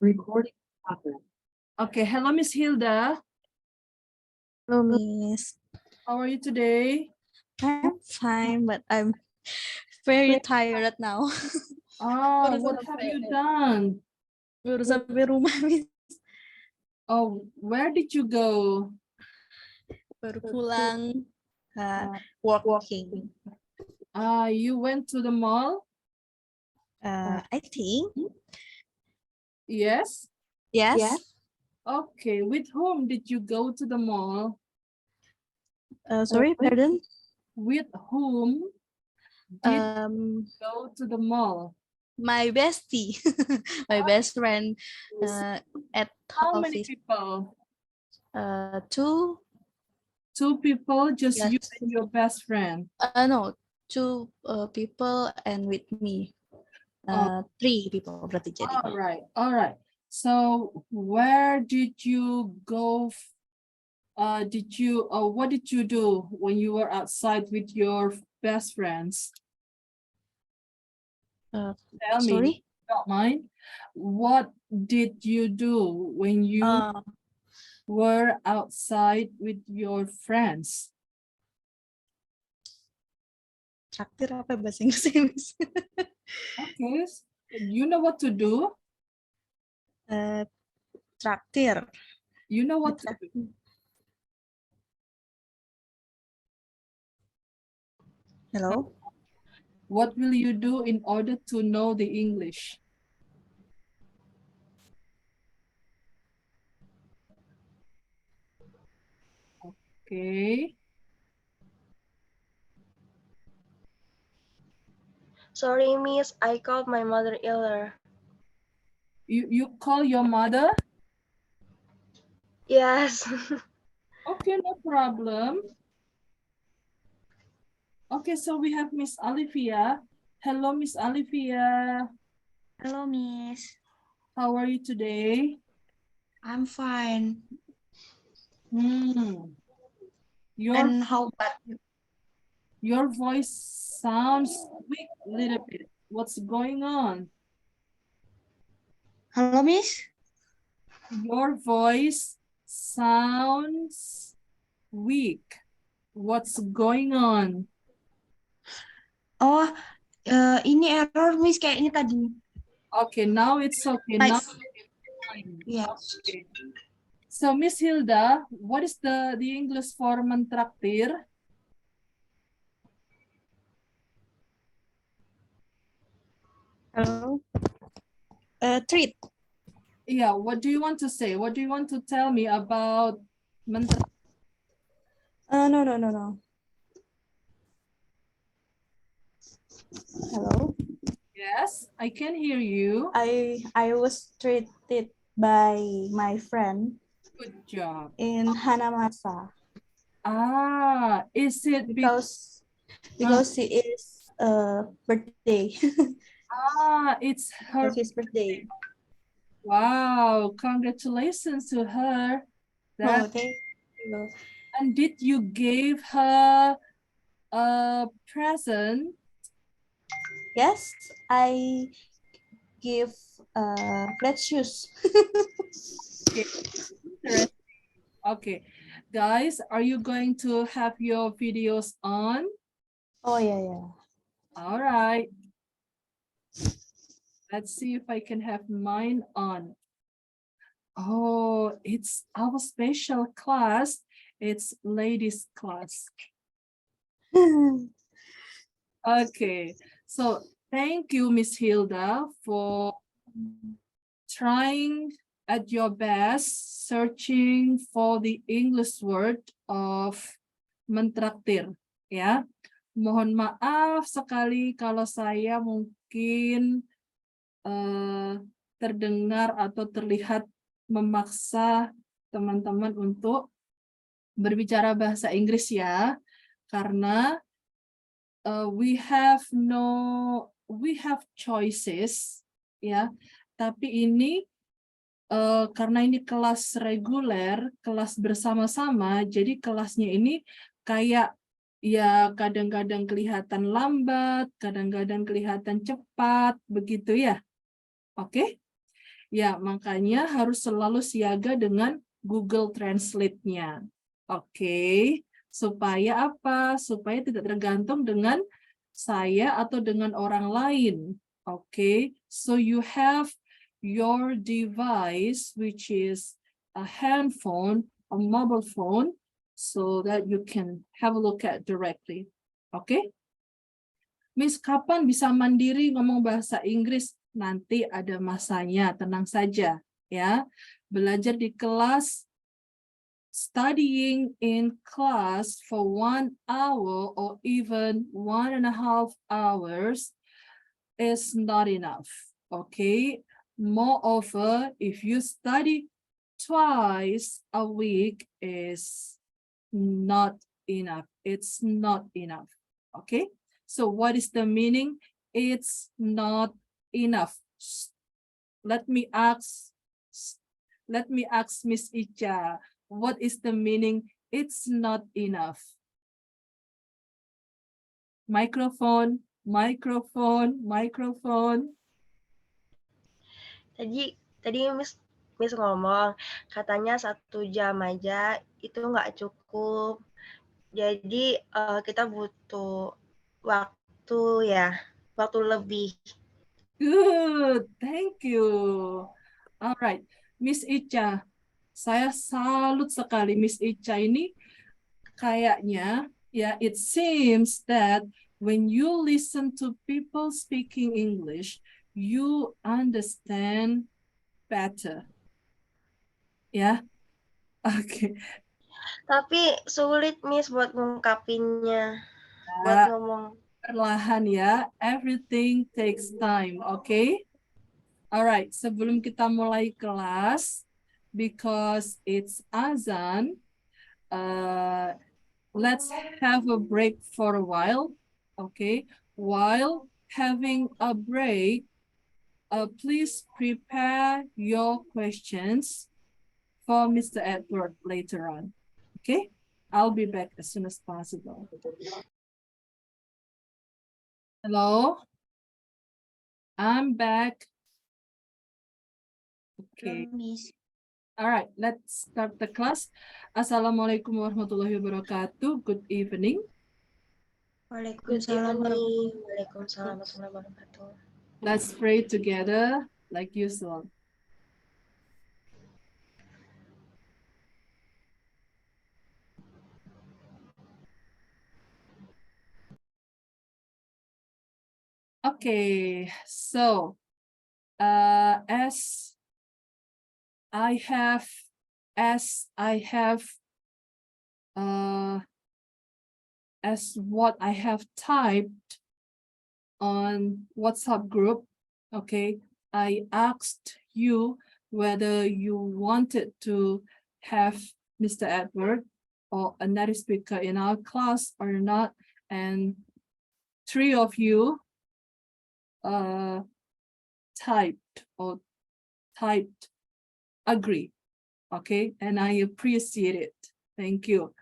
Recording happened. Okay, hello, Miss Hilda. Hello, Miss. How are you today? I'm fine, but I'm very tired now. Baru What have sampai, you done? baru sampai rumah, Miss. Oh, where did you go? Baru pulang, walking. You went to the mall? I think, Yes. yes. Okay, with whom did you go to the mall? Sorry, pardon. With whom did you Um, go to the mall? my bestie, my best friend, at How many office. people? Two, Two people, just you yes. and your best friend. No, two people and with me. Three people berarti jadi. All right. So where did you go? What did you do when you were outside with your best friends? Tell me, Sorry. don't mind. What did you do when you were outside with your friends? Traktir apa bahasa Inggris? Okay, you know what to do? Traktir. You know what to do? Hello? What will you do in order to know the English? Okay. Sorry, Miss, I called my mother earlier. You call your mother? Yes. Okay, no problem. Okay, so we have Miss Olivia. Hello, Miss Olivia. Hello, Miss. How are you today? I'm fine. Your, How about you? your voice sounds weak a little bit. What's going on? Hello, Miss. Your voice sounds weak. What's going on? Oh, ini error, Miss, kayaknya tadi. Okay, now it's okay. Now, Yes. okay. So, Miss Hilda, what is the English for mentraktir? Hello? Treat. Yeah, what do you want to say? What do you want to tell me about mentraktir? No. Hello? Yes, I can hear you. I was treated by my friend Good job. in Hanamasa Is it because she is birthday. it's her. His birthday. Wow, congratulations to her. Oh, thank you. And did you give her a present? Yes, I give flat shoes. Okay. Okay, guys, are you going to have your videos on? Oh, yeah. All right. Let's see if I can have mine on. Oh, it's our special class. It's ladies class. Okay, so thank you, Miss Hilda, for trying at your best, searching for the English word of mentraktir. Ya, mohon maaf sekali kalau saya mungkin terdengar atau terlihat memaksa teman-teman untuk berbicara bahasa Inggris ya, karena we have choices ya, tapi ini karena ini kelas reguler, kelas bersama-sama, jadi kelasnya ini kayak ya kadang-kadang kelihatan lambat, kadang-kadang kelihatan cepat, begitu ya. Oke? Ya, makanya harus selalu siaga dengan Google Translate-nya. Oke, supaya apa? Supaya tidak tergantung dengan saya atau dengan orang lain. Oke, so you have your device, which is a handphone, a mobile phone, so that you can have a look at directly. Oke? Miss, kapan bisa mandiri ngomong bahasa Inggris? Nanti ada masanya, tenang saja ya. Belajar di kelas, studying in class for 1 hour or even 1.5 hours is not enough. Okay. Moreover, if you study twice a week is not enough. It's not enough. Okay. So what is the meaning? It's not enough. Let me ask Miss Icha, what is the meaning? It's not enough. Microphone, microphone, microphone. Tadi Miss ngomong katanya 1 jam aja itu nggak cukup. Jadi kita butuh waktu ya, waktu lebih. Good, thank you. All right, Miss Icha, saya salut sekali Miss Icha ini kayaknya ya, it seems that when you listen to people speaking English, you understand better. Ya, oke. Tapi sulit Miss buat ngungkapinnya, buat ngomong. Perlahan ya, everything takes time, okay? Alright, sebelum kita mulai kelas, because it's azan, let's have a break for a while, okay? While having a break, please prepare your questions for Mr. Edward later on, okay? I'll be back as soon as possible. Hello, I'm back. Okay. Miss. All right, let's start the class. Assalamualaikum warahmatullahi wabarakatuh. Good evening. Good Waalaikumsalam. evening. Waalaikumsalam warahmatullahi wabarakatuh. Let's pray together like usual. Okay, so as what I have typed on WhatsApp group, okay, I asked you whether you wanted to have Mr. Edward or a native speaker in our class or not, and 3 of you typed agree, okay, and I appreciate it. Thank you.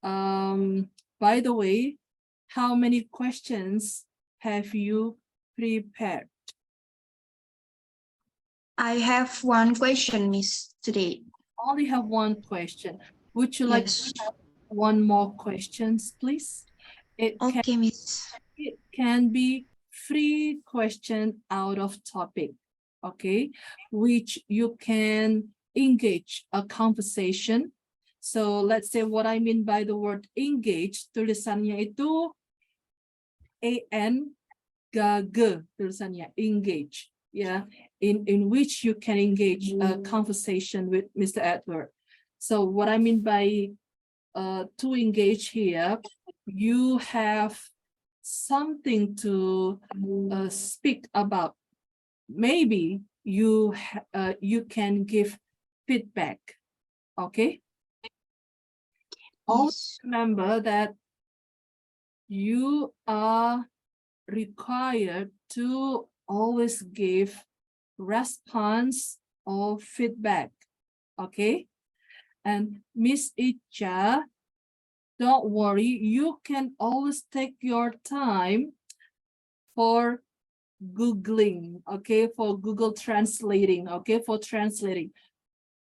By the way, how many questions have you prepared? I have one question, Miss, today. Only have one question. Would you like Yes. to have one more questions, please? It Okay, Miss. can be free question out of topic, okay, which you can engage a conversation. So let's say what I mean by the word engage, tulisannya itu A-N-G-G, tulisannya engage, yeah, in which you can engage a conversation with Mr. Edward. So what I mean by to engage here, you have something to speak about. Maybe you can give feedback, okay? Also remember that you are required to always give response or feedback, okay? And Miss Icha, don't worry, you can always take your time for Googling, okay, for Google translating, okay, for translating.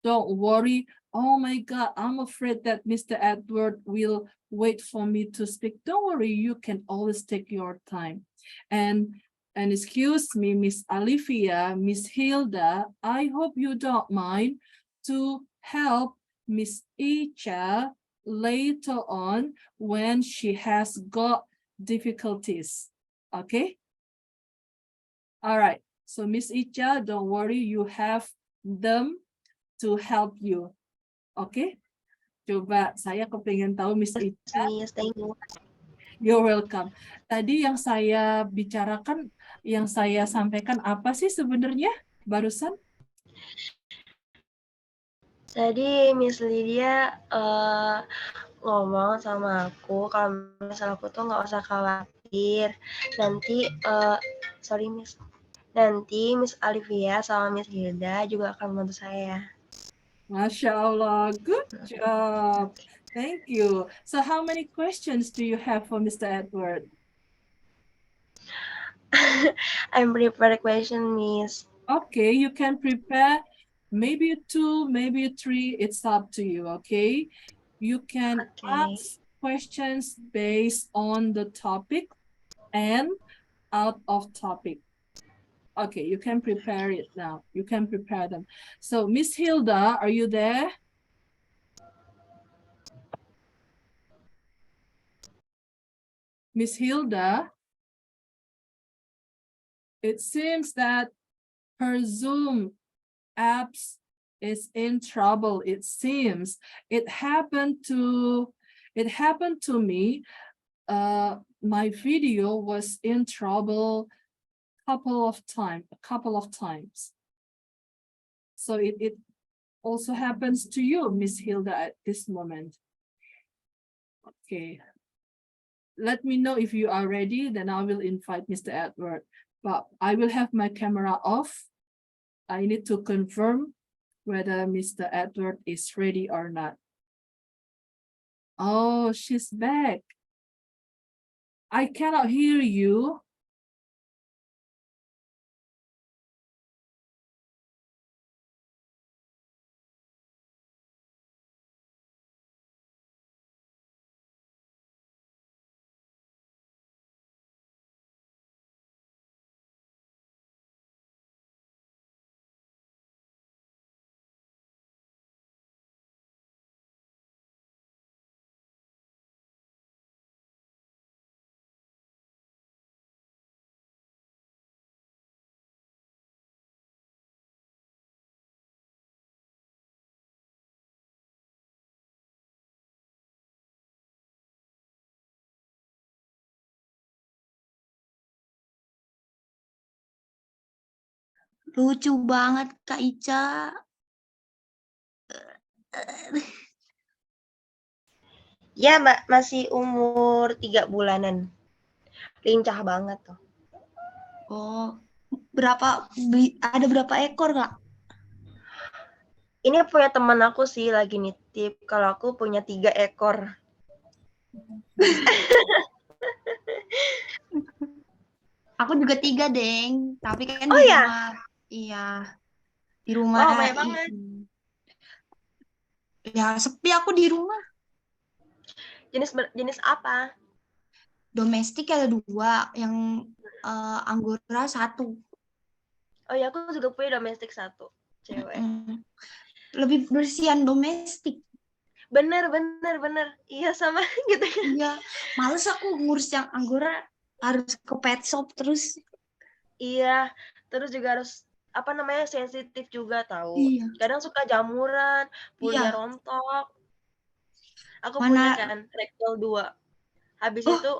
Don't worry. Oh my God, I'm afraid that Mr. Edward will wait for me to speak. Don't worry, you can always take your time. And excuse me, Miss Olivia, Miss Hilda, I hope you don't mind to help Miss Icha later on when she has got difficulties. Okay? All right. So Miss Icha, don't worry, you have them to help you. Oke, coba saya kepingin tahu Miss Icha. Miss, thank you. You're welcome. Tadi yang saya bicarakan, yang saya sampaikan apa sih sebenarnya barusan? Tadi Miss Lydia ngomong sama aku kalau misalnya aku tuh nggak usah khawatir. Nanti, sorry Miss. Nanti Miss Olivia sama Miss Hilda juga akan membantu saya. Masya Allah, good job. Thank you. So how many questions do you have for Mr. Edward? I'm prepared question, Miss. Okay, you can prepare maybe 2, maybe 3. It's up to you, okay? You can Okay. ask questions based on the topic and out of topic. Okay, you can prepare it now. You can prepare them. So, Miss Hilda, are you there? Miss Hilda, it seems that her Zoom apps is in trouble. It seems it happened to me. My video was in trouble a couple of times. So it also happens to you, Miss Hilda, at this moment. Okay. Let me know if you are ready, then I will invite Mr. Edward. But I will have my camera off. I need to confirm whether Mr. Edward is ready or not. Oh, she's back. I cannot hear you. Lucu banget Kak Ica. Ya, Mbak, masih umur 3 bulanan. Lincah banget tuh. Oh, ada berapa ekor Kak? Ini punya teman aku sih lagi nitip. Kalau aku punya 3 ekor. Aku juga 3, Deng. Tapi kan Oh di ya? rumah, iya, di rumah. Oh, banyak banget. Ya sepi aku di rumah. Jenis apa? Domestik ada 2, yang Anggora 1. Oh ya, aku juga punya domestik 1, cewek. Lebih bersihan domestik. Bener. Iya, sama gitu. Iya, males aku ngurus yang Anggora, harus ke pet shop terus. Iya, terus juga harus sensitif juga tahu. Iya. Kadang suka jamuran, punya Iya. rontok. Aku Mana- punya kan ragdoll 2. Habis Oh. itu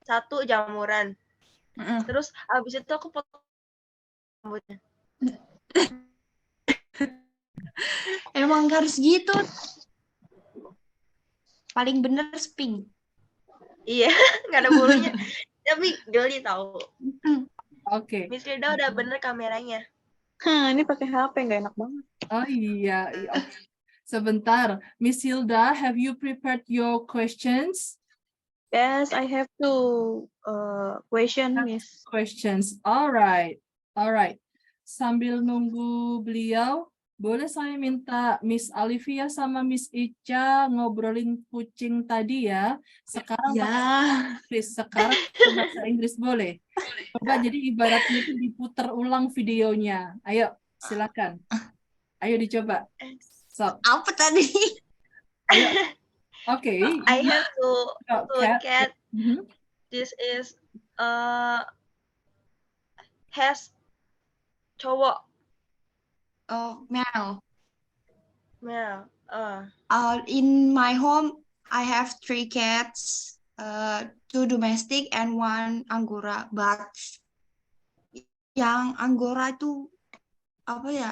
1 jamuran. Terus habis itu aku potong rambutnya. Emang harus gitu. Paling bener sping. Iya, nggak ada bulunya. Tapi geli tahu. Oke. Miss Hilda udah bener kameranya. Ini pakai HP nggak enak banget. Oh iya. Okay. Sebentar, Miss Hilda, have you prepared your questions? Yes, I have to question, Miss. Questions. Alright. Alright. Sambil nunggu beliau, boleh saya minta Miss Olivia sama Miss Ica ngobrolin kucing tadi ya. Sekarang pakai Ya. Inggris, sekarang pakai bahasa Inggris boleh. Coba jadi ibaratnya itu diputar ulang videonya. Ayo, silakan. Ayo dicoba. So, Apa tadi? ayo. Oke. I have to Cat. cat. Mhm. This is has cowok. Oh, meow. Meow. In my home, I have 3 cats, 2 domestic and 1 Angora. But yang Angora itu apa ya?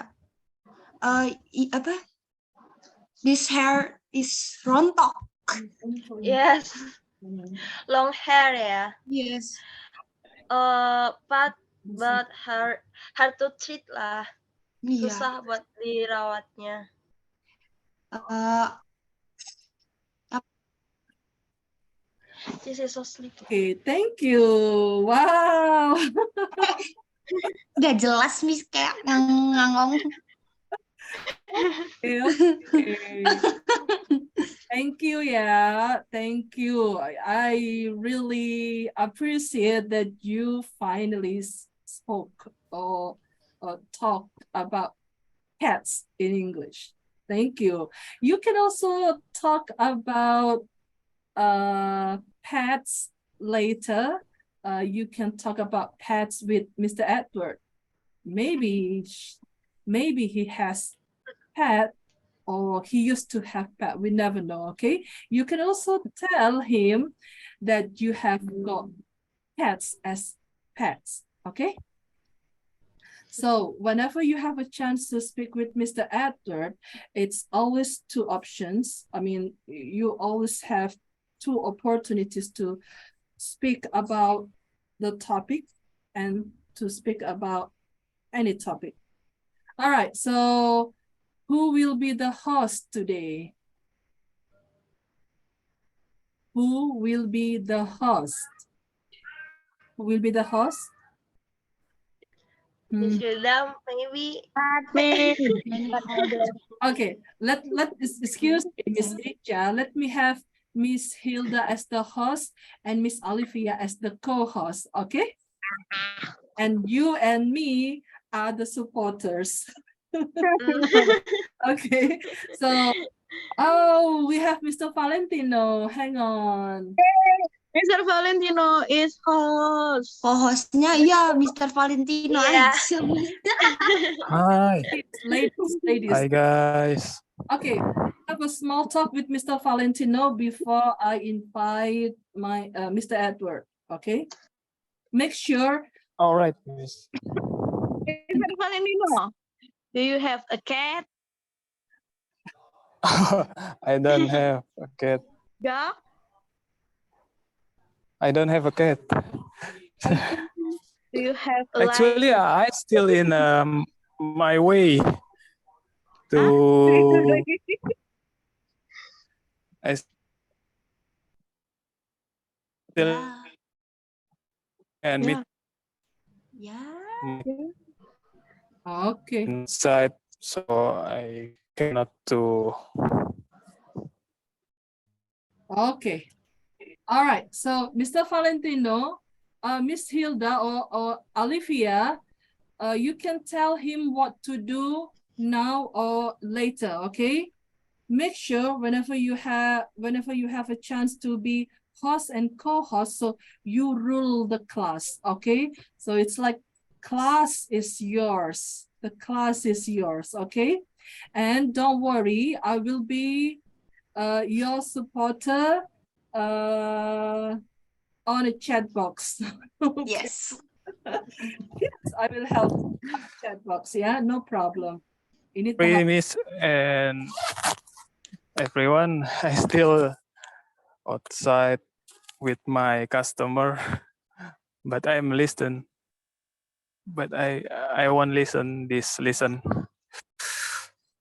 Apa? This hair is rontok. Yes. Long hair ya. Yes. But hard to treat lah. Iya. Susah buat dirawatnya. This is so sleepy. Okay, thank you. Wow. Gak jelas, Miss, kayak ngomong. Okay. Thank you, yeah. Thank you. I really appreciate that you finally spoke or talked about cats in English. Thank you. You can also talk about pets later. You can talk about pets with Mr. Edward. Maybe he has pet or he used to have pet. We never know, okay? You can also tell him that you have got cats as pets, okay? So whenever you have a chance to speak with Mr. Edward, it's always 2 options. I mean, you always have 2 opportunities to speak about the topic and to speak about any topic. All right, so who will be the host today? Who will be the host? Who will be the host? Miss Hilda, maybe. Okay, excuse me, Miss Icha. Let me have Miss Hilda as the host and Miss Olivia as the co-host, okay? And you and me are the supporters. Okay, so we have Mr. Valentino. Hang on. Mr. Valentino is host. Co-hostnya ya Mr. Valentino Iya. aja. Hi. Ladies. Hi guys. Okay, have a small talk with Mr. Valentino before I invite my Mr. Edward. Okay, make sure. All right, miss. Mr. Valentino, do you have a cat? I don't have a cat. Dog? I don't have a cat. Do you have a Actually, I still in my way to. I still and meet Ya. Okay. inside, so I cannot to. Okay. All right. So, Mr. Valentino, Miss Hilda or Olivia, you can tell him what to do now or later. Okay. Make sure whenever you have a chance to be host and co-host, so you rule the class. Okay. So it's like class is yours. The class is yours. Okay. And don't worry, I will be your supporter on a chat box. Yes. Yes, I will help chat box. Yeah, no problem. Ini Sorry, tahap. miss, and everyone. I still outside with my customer, but I'm listen. But I won't listen.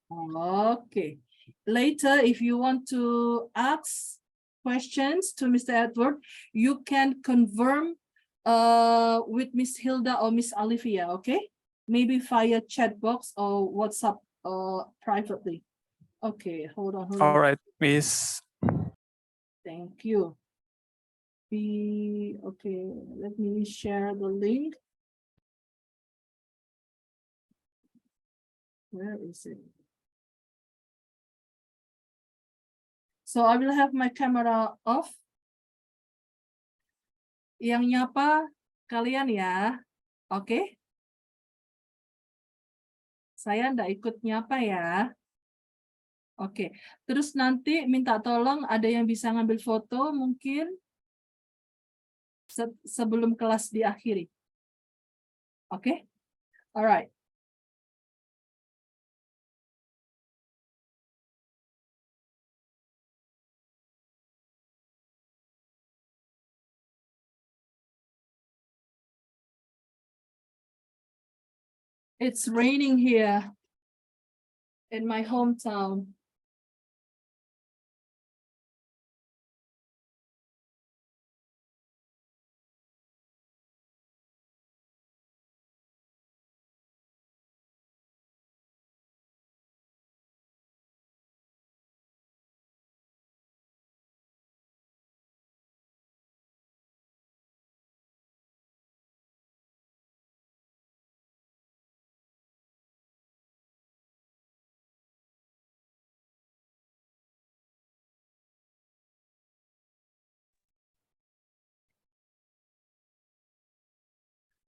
Okay. Later, if you want to ask questions to Mr. Edward, you can confirm with Miss Hilda or Miss Olivia, okay? Maybe via chat box or WhatsApp privately. Okay, hold on. All right, Miss. Thank you. Okay, let me share the link. Where is it? So I will have my camera off. Yang nyapa kalian ya, oke? Saya ndak ikut nyapa ya. Oke, terus nanti minta tolong ada yang bisa ngambil foto mungkin sebelum kelas diakhiri. Oke? Alright. It's raining here in my hometown.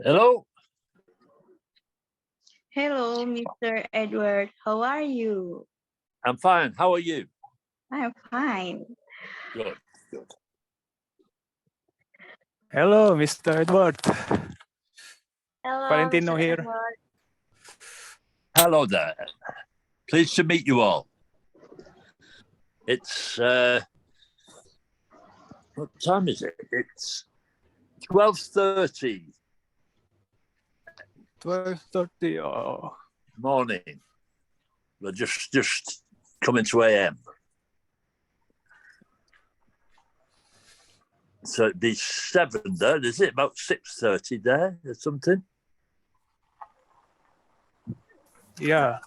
Hello. Hello, Mr. Edward. How are you? I'm fine. How are you? I'm fine. Good. Good. Hello, Mr. Edward. Hello, Valentino Mr. here. Edward. Hello there. Pleased to meet you all. It's what time is it? It's 12:30 12:30. Oh, morning. We're just coming to AM. So it'd be 7 there, is it? About 6:30 there or something? yeah.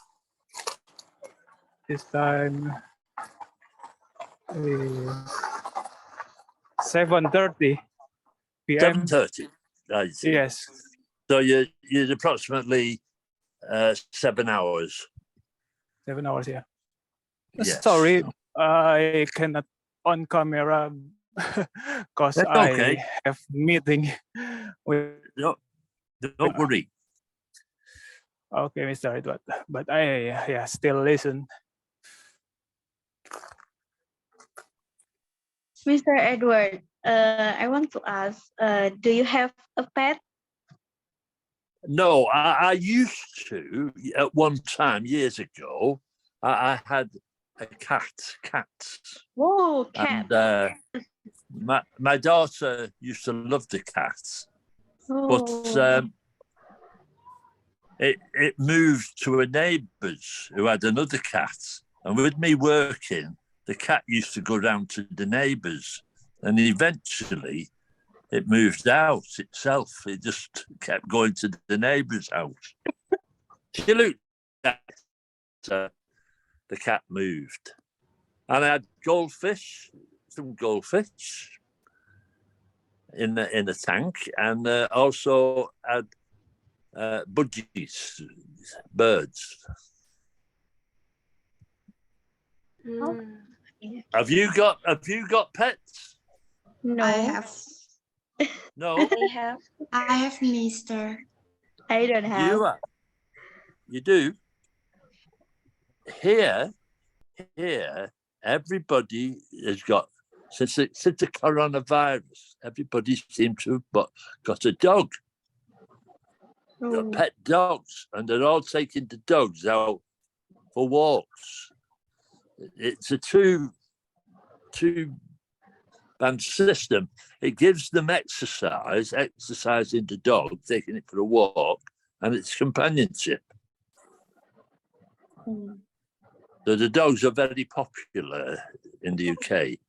This time is 7:30 p.m. 7:30. I see. Yes, So you're approximately 7 hours. 7 hours. Yeah. Yes. Sorry, I cannot on camera because That's I okay. have meeting with. Don't worry. Okay, Mr. Edward, but I still listen. Mr. Edward, I want to ask, do you have a pet? No, I used to at one time years ago. I had a cat, Whoa, cat. and my daughter used to love the cat, but Oh. it moved to a neighbour's who had another cat, and with me working, the cat used to go round to the neighbours, and eventually it moved out itself. It just kept going to the neighbour's house. She looked at the cat moved. And I had some goldfish in the tank, and also had budgies, birds. Hmm. Have you got pets? No, I have. No, I have. I have Mr. I don't have. You do. Here, everybody has got since the coronavirus. Everybody seems to have got a dog, Oh. pet dogs, and they're all taking the dogs out for walks. It's a two band system. It gives them exercising the dog, taking it for a walk, and it's companionship. Hmm. So the dogs are very popular in the UK.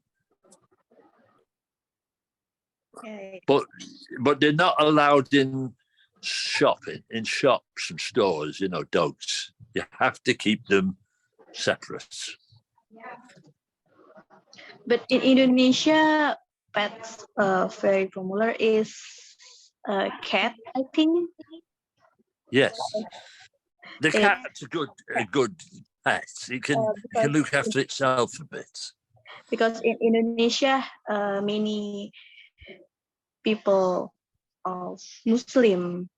Okay. but they're not allowed in shopping in shops and stores. You know, dogs. You have to keep them separate. But in Indonesia, pets very popular is cat, I think. Yes, the It- cat's a good pet. It can look after itself a bit. because in Indonesia, many people of Muslim.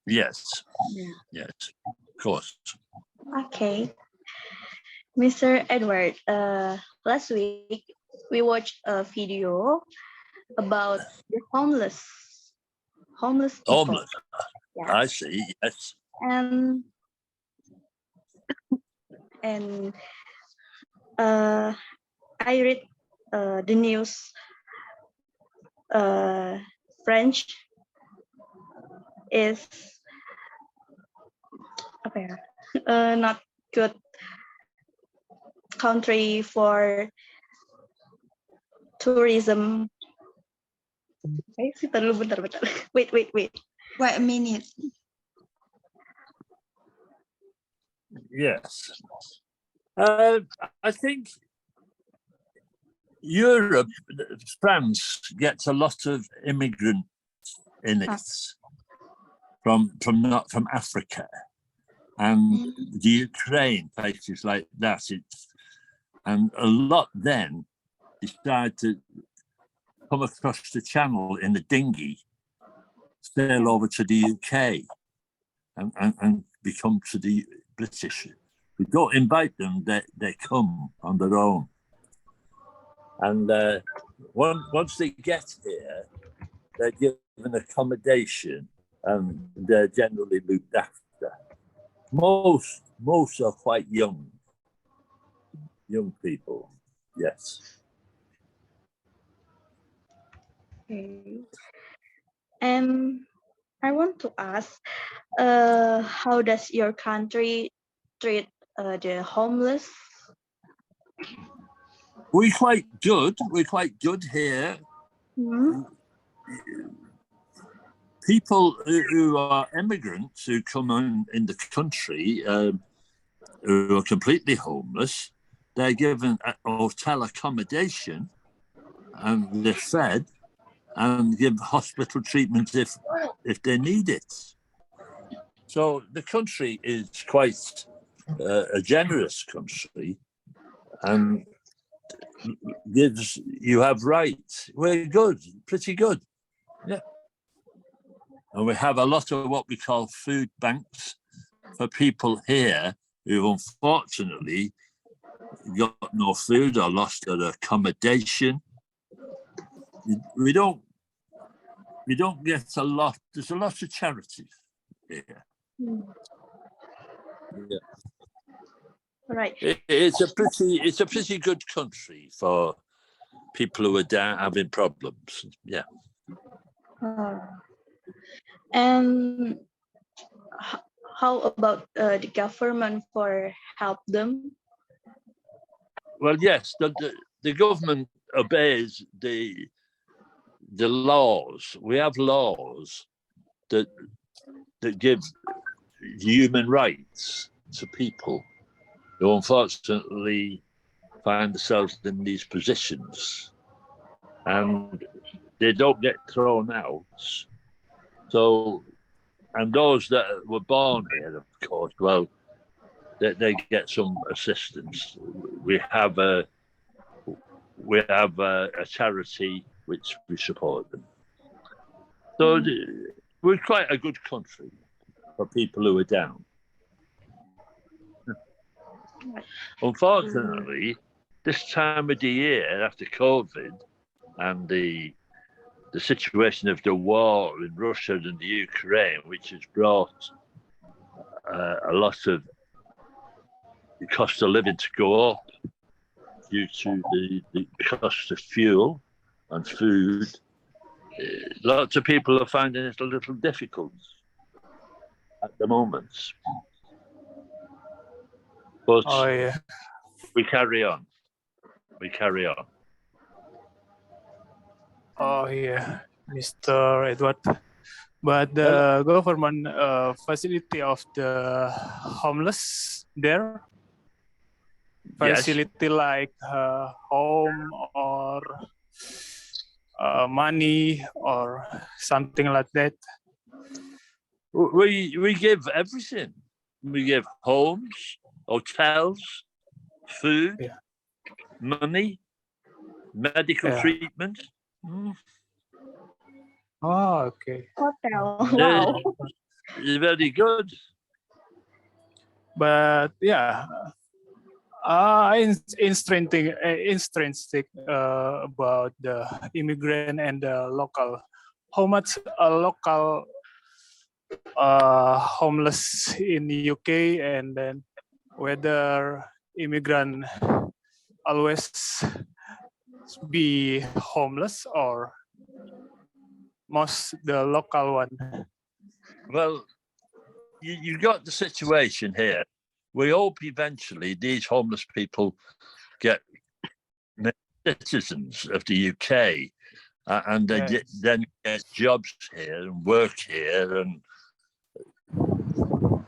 Yes, Yeah. yes, of course. Okay, Mr. Edward. Last week we watched a video about the homeless people, Homeless. yeah. I see. Yes. and I read the news. French is apa ya, not good country for tourism. Bentar. Wait. Wait a minute. Yes. I think Europe, France gets a lot of immigrants in it from Africa and the Ukraine, places like that. And a lot then decide to come across the channel in a dinghy, sail over to the UK and become to the British. We don't invite them, they come on their own. And once they get here, they're given accommodation and they're generally looked after. Most are quite young people, yes. Okay. And I want to ask, how does your country treat the homeless? We're quite good here. Hmm? People who are immigrants who come in the country who are completely homeless, they're given a hotel accommodation and they're fed and give hospital treatment if they need it. So the country is quite a generous country and gives you have rights. We're good, pretty good. Yeah. And we have a lot of what we call food banks for people here who unfortunately got no food or lost their accommodation. We don't get a lot. There's a lot of charities here. Yeah. Right. It's a pretty good country for people who are down having problems. Yeah. And how about the government for help them? Well, yes, the government obeys the laws. We have laws that give human rights to people who unfortunately find themselves in these positions, and they don't get thrown out. So, and those that were born here, of course, well, they get some assistance. We have a charity which we support them. So we're quite a good country for people who are down. Unfortunately, this time of the year after COVID and the situation of the war in Russia and the Ukraine, which has brought a lot of the cost of living to go up due to the cost of fuel and food, lots of people are finding it a little difficult at the moment. But Oh yeah. we carry on. We carry on. Oh yeah, Mr. Edward. But the government facility of the homeless there, Yes. facility like home or money or something like that. We give everything. We give homes, hotels, food, Yeah. money, medical Yeah. treatment. Mm. Oh, okay. Hotel. They're, Wow. they're very good. But yeah, intrinsic about the immigrant and the local. How much a local homeless in the UK, and then whether immigrant always be homeless or most the local one. Well, you got the situation here. We hope eventually these homeless people get citizens of the UK, and they then get jobs here and work here and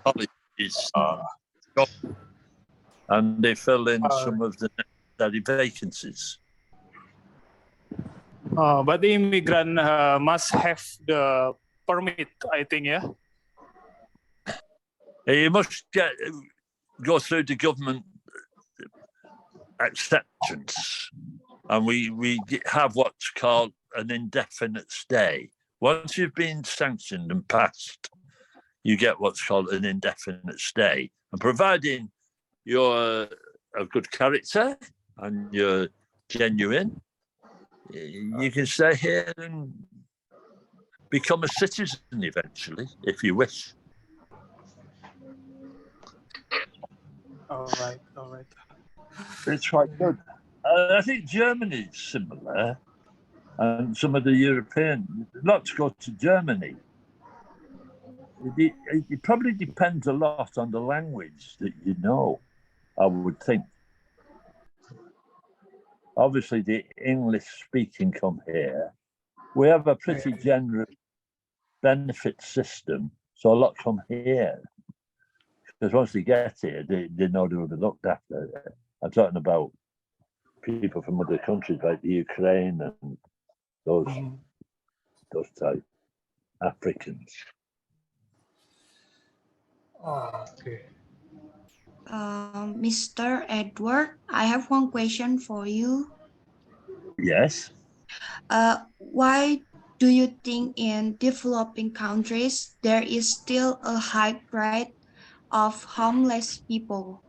colleges, and they fill in some of the necessary vacancies. But the immigrant must have the permit, I think, yeah? You must go through the government acceptance, and we have what's called an indefinite stay. Once you've been sanctioned and passed, you get what's called an indefinite stay. And providing you're of good character and you're genuine, you can stay here and become a citizen eventually, if you wish. All right. It's quite good. I think Germany is similar, and some of the European. Not to go to Germany. It probably depends a lot on the language that you know, I would think. Obviously, the English speaking come here. We have a pretty generous benefit system, so a lot come here. Because once they get here, they know they will be looked after. I'm talking about people from other countries like the Ukraine and those type Africans. Oh, okay. Mr. Edward, I have one question for you. Yes. Why do you think in developing countries there is still a high rate of homeless people?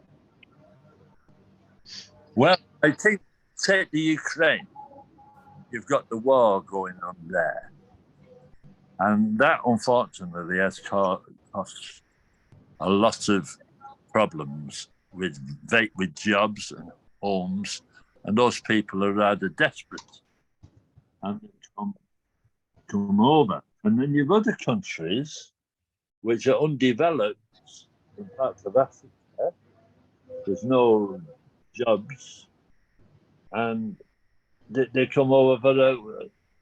Well, I think, take the Ukraine. You've got the war going on there. And that, unfortunately, has caused a lot of problems with jobs and homes. And those people are rather desperate. And they come over. And then you've other countries which are undeveloped in parts of Africa. There's no jobs, and they come over for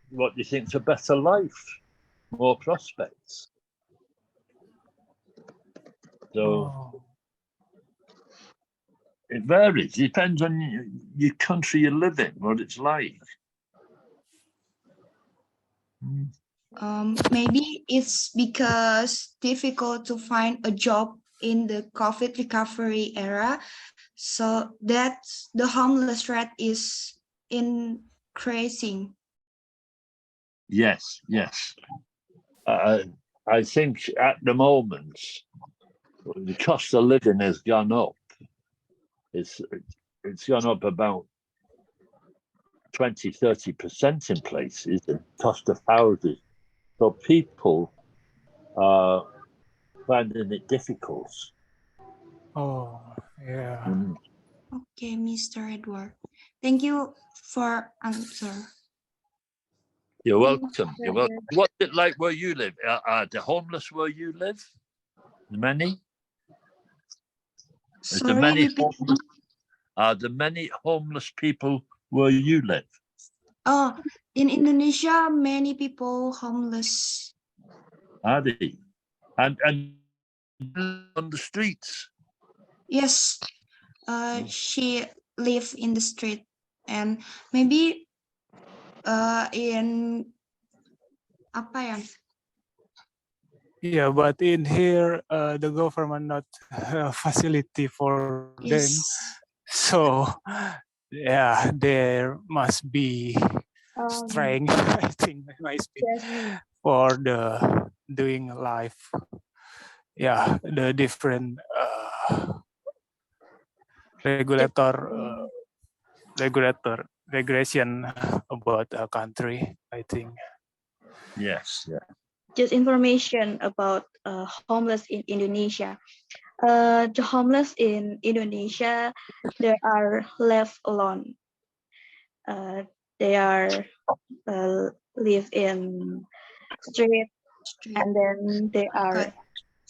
what you think is a better life, more prospects. So it varies. It depends on your country you live in, what it's like. Maybe it's because difficult to find a job in the COVID recovery era, so that the homeless rate is increasing. Yes. I think at the moment the cost of living has gone up. It's gone up about 20-30% in places, the cost of houses. So people are finding it difficult. Oh, yeah. Okay, Mr. Edward. Thank you for answer. You're welcome. You're welcome. What's it like where you live? Are the homeless where you live? Many? Are there many homeless people where you live? Oh, In Indonesia, many people homeless. Are they? And on the streets. Yes, she live in the street, and maybe in apa ya? Yeah, but in here, the government not facility for them. Yes. So, yeah, there must be strength, I think, there must be for the doing life. Yeah, the different regulation about a country, I think. Yes, yeah. Just information about homeless in Indonesia. The homeless in Indonesia, they are left alone. They are live in street, Street. and then they are Okay.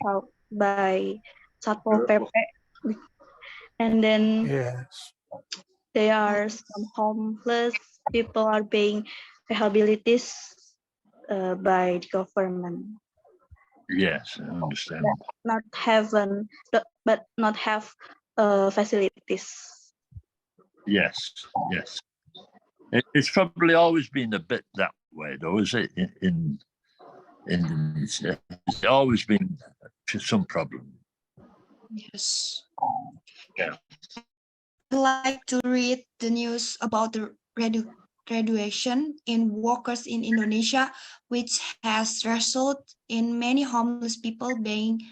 out by Satpol PP, and then Yes. they are some homeless people are being rehabilitated by the government. Yes, I understand. Not having, but not have facilities. Yes, yes. It's probably always been a bit that way, though, is it? In Indonesia, it's always been some problem. Yes. Yeah. I'd like to read the news about the graduation in workers in Indonesia, which has resulted in many homeless people being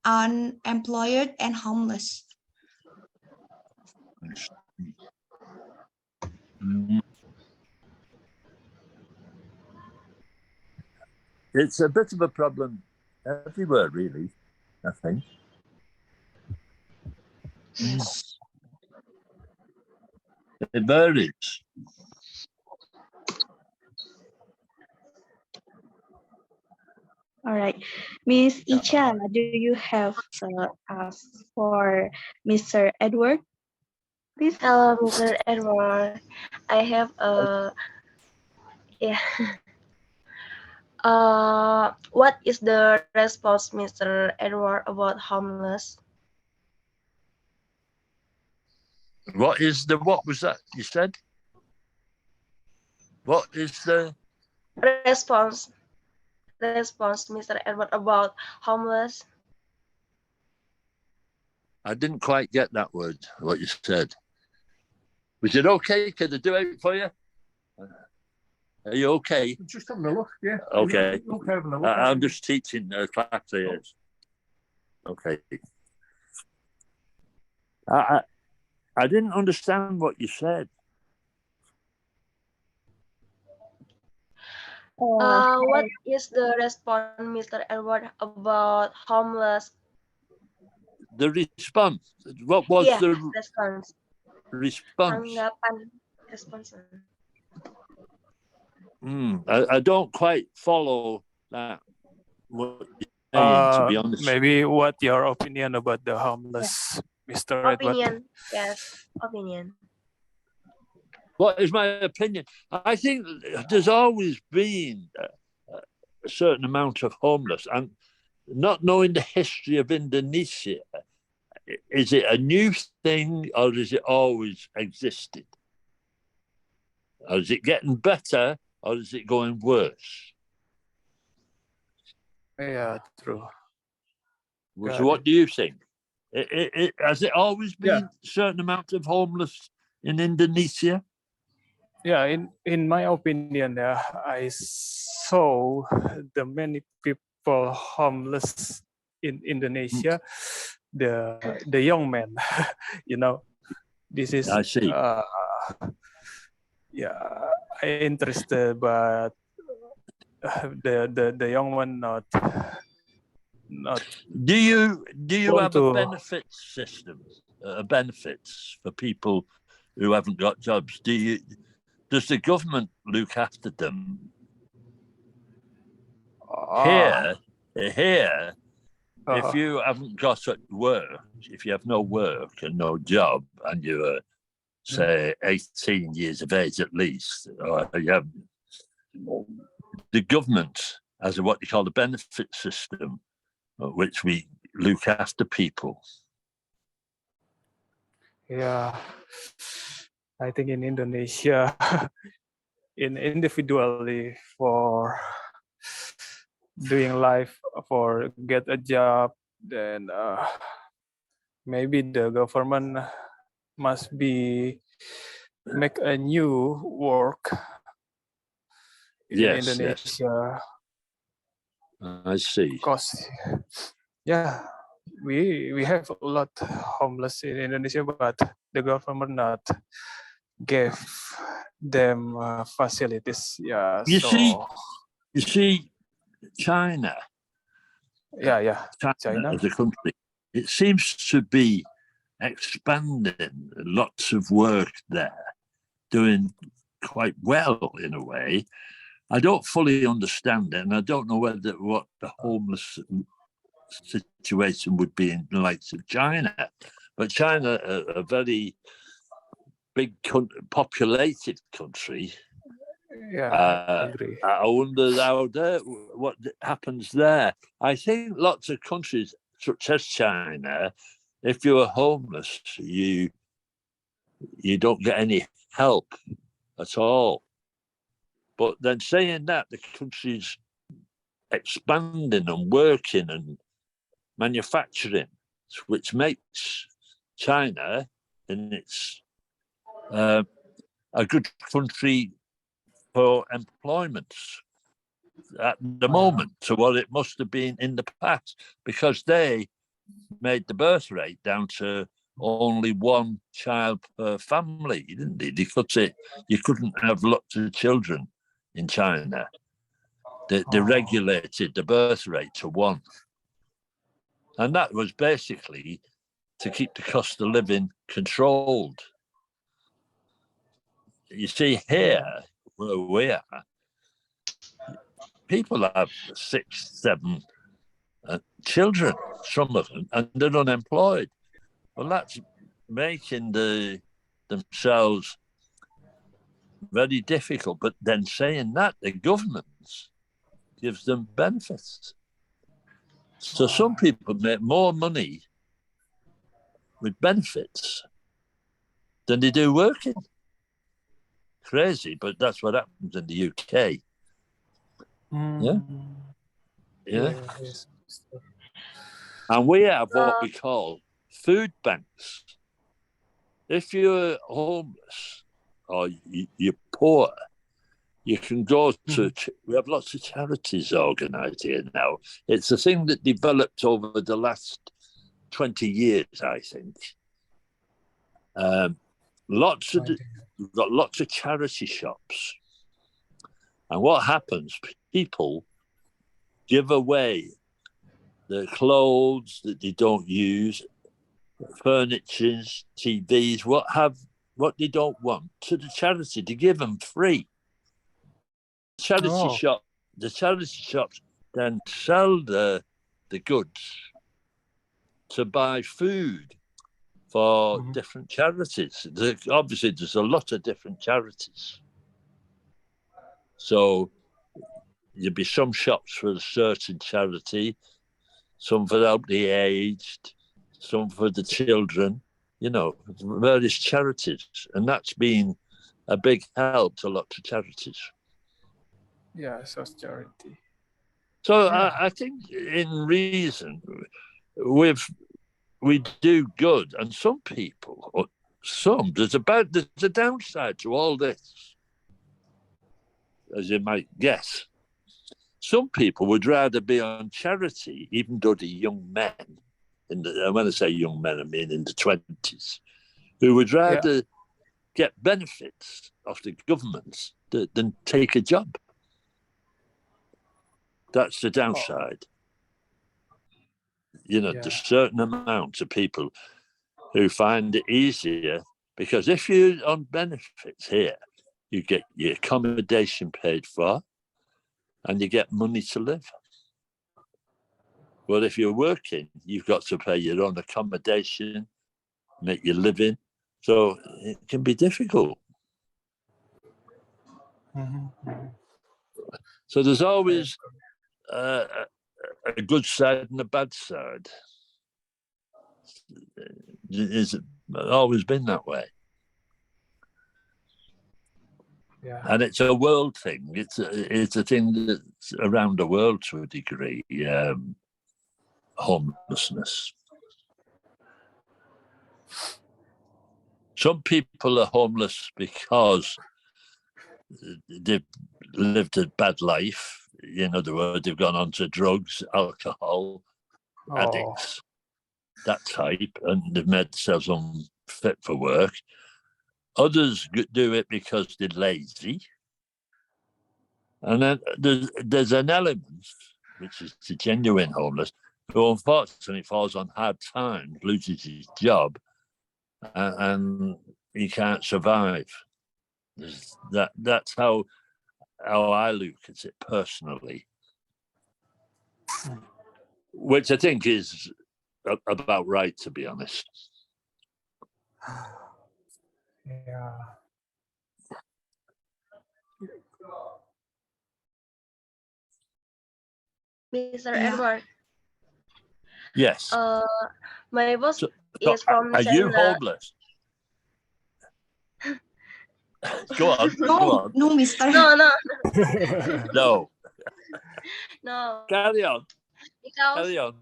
unemployed and homeless. Mm. It's a bit of a problem everywhere, really, I think. Yes. It varies. All right, Miss Icha, do you have asked for Mr. Edward? Please. Hello, Mr. Edward. I have a yeah. What is the response, Mr. Edward, about homeless? What was that you said? What is the Response, Mr. Edward, about homeless? I didn't quite get that word, what you said. Was it okay? Could I do it for you? Are you okay? Just having a look, yeah. Okay. Having a look. I'm just teaching class here. Okay. I didn't understand what you said. What is the response, Mr. Edward, about homeless? The response. What was Yeah, the response. response? Tanggapan, response. I don't quite follow that. What you're saying, to be honest. Maybe what your opinion about the homeless, Mr. Edward? Opinion, yes, opinion. What is my opinion? I think there's always been a certain amount of homeless, and not knowing the history of Indonesia, is it a new thing or has it always existed? Or is it getting better or is it going worse? Yeah, true. So what do you think? Has it always been a certain amount of homeless in Indonesia? Yeah, in my opinion, I saw the many people homeless in Indonesia, the young men, you know, this is I see. Yeah, I interested, but the young one not. Do you have a to- benefits system? Benefits for people who haven't got jobs? Does the government look after them? Here, if you haven't got work, if you have no work and no job, and you're say 18 years of age at least, the government has what you call the benefit system, which we look after people. Yeah, I think in Indonesia, individually for doing life, for get a job, then maybe the government must be make a new work in Yes, Indonesia. I see. Because yeah, we have a lot homeless in Indonesia, but the government not give them facilities. Yeah, You so see, China yeah, China as a country, it seems to be expanding lots of work there, doing quite well in a way. I don't fully understand it, and I don't know what the homeless situation would be in the likes of China. But China, a very big populated country. yeah, I agree. I wonder what happens there. I think lots of countries, such as China, if you are homeless, you don't get any help at all. But then saying that, the country's expanding and working and manufacturing, which makes China in its a good country for employment at the moment to what it must have been in the past, because they made the birth rate down to only one child per family, didn't they? You couldn't have lots of children in China. They regulated the birth rate to one. And that was basically to keep the cost of living controlled. You see, here, where we are, people have 6, 7 children, some of them, and they're unemployed. Well, that's making themselves very difficult. But then saying that, the government gives them benefits. So some people make more money with benefits than they do working. Crazy, but that's what happens in the UK. Yeah. Yes. And we have what we call food banks. If you're homeless or you're poor, you can go to, we have lots of charities organised here now. It's a thing that developed over the last 20 years, I think. We've got lots of charity shops. And what happens, people give away their clothes that they don't use, furniture, TVs, what they don't want, to the charity to give them free. The charity shops then sell the goods to buy food for different charities. Obviously, there's a lot of different charities. So there'll be some shops for a certain charity, some for the elderly aged, some for the children, various charities. And that's been a big help to lots of charities. Yeah, social charity. So I think in reason, we do good. And some people, there's a downside to all this, as you might guess. Some people would rather be on charity, even though the young men, when I say young men, I mean in the 20s, who would rather get benefits of the government than take a job. That's the downside. There's a certain amount of people who find it easier, because if you're on benefits here, you get your accommodation paid for and you get money to live. Well, if you're working, you've got to pay your own accommodation, make your living, So it can be difficult. Mhm. So there's always a good side and a bad side. It's always been that way. Yeah. And it's a world thing. It's a thing that's around the world to a degree. Homelessness. Some people are homeless because they've lived a bad life. In other words, they've gone on to drugs, alcohol, Oh. addicts, that type, and they've made themselves unfit for work. Others do it because they're lazy. And then there's an element, which is the genuine homeless, who unfortunately falls on hard times, loses his job, and he can't survive. That's how I look at it personally, which I think is about right, to be honest. Yeah. Mr. Yeah. Edward, Yes. my boss So is from are you China. homeless? Go on. Go No, on. no, Mister. No, No. no, Carry on. because Carry on.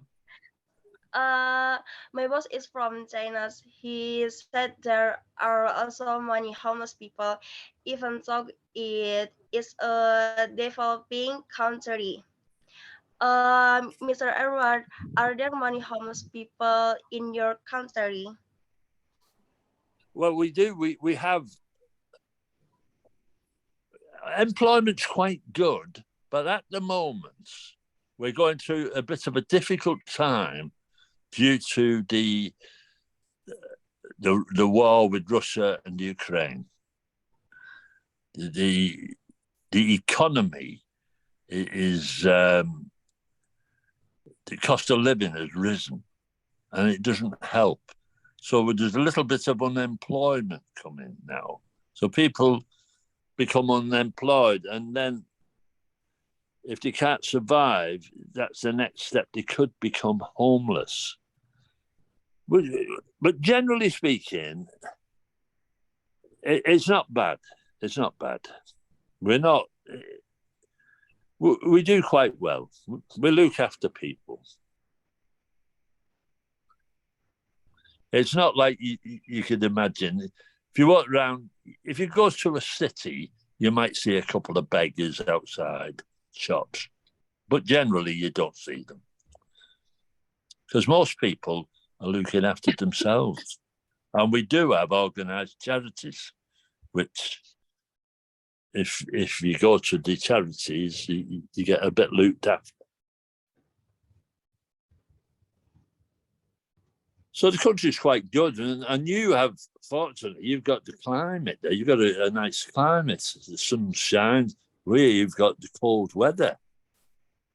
my boss is from China. He said there are also many homeless people, even though it is a developing country. Mr. Edward, are there many homeless people in your country? Well, we do. We have employment's quite good, but at the moment we're going through a bit of a difficult time due to the war with Russia and Ukraine. The economy is the cost of living has risen, and it doesn't help. So there's a little bit of unemployment coming now. So people become unemployed, and then if they can't survive, that's the next step. They could become homeless. But generally speaking, it's not bad. It's not bad. We're not. We do quite well. We look after people. It's not like you could imagine. If you walk around, if you go to a city, you might see a couple of beggars outside shops, but generally you don't see them because most people are looking after themselves. And we do have organised charities, which if you go to the charities, you get a bit looked after. So the country's quite good, and you have, fortunately, you've got the climate there. You've got a nice climate. The sun shines. You've got the cold weather,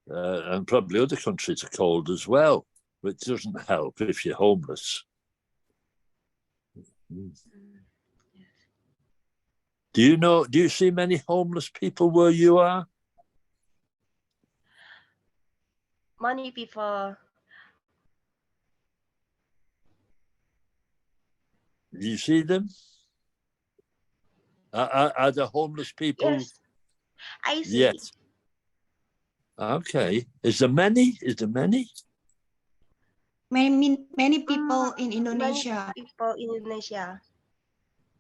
and probably other countries are cold as well, which doesn't help if you're homeless. Do you see many homeless people where you are? Many people. Do you see them? Are the homeless people? Yes, I see. Yes. Okay. Is there many? Many people in Indonesia. Many people in Indonesia.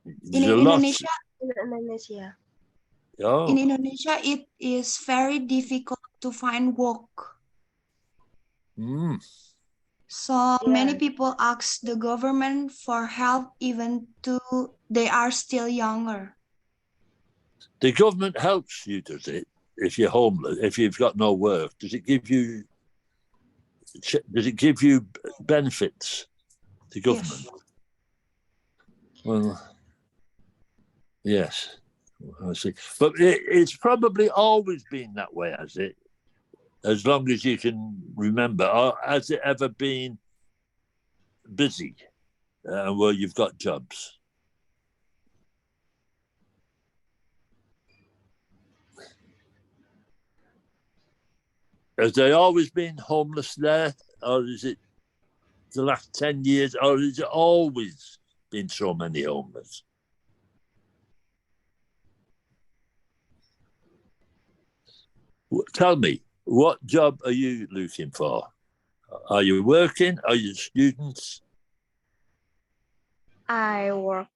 In There's a lot. Indonesia, In Indonesia. Oh. in Indonesia, it is very difficult to find work. Mm. So many Yeah. people ask the government for help even though they are still younger. The government helps you, does it? If you're homeless, if you've got no work, does it give you benefits? The government. Yes. Well, yes, I see. But it's probably always been that way, has it? As long as you can remember, or has it ever been busy where you've got jobs? Has there always been homeless there, or is it the last 10 years, or has it always been so many homeless? Tell me, what job are you looking for? Are you working? Are you students? I work.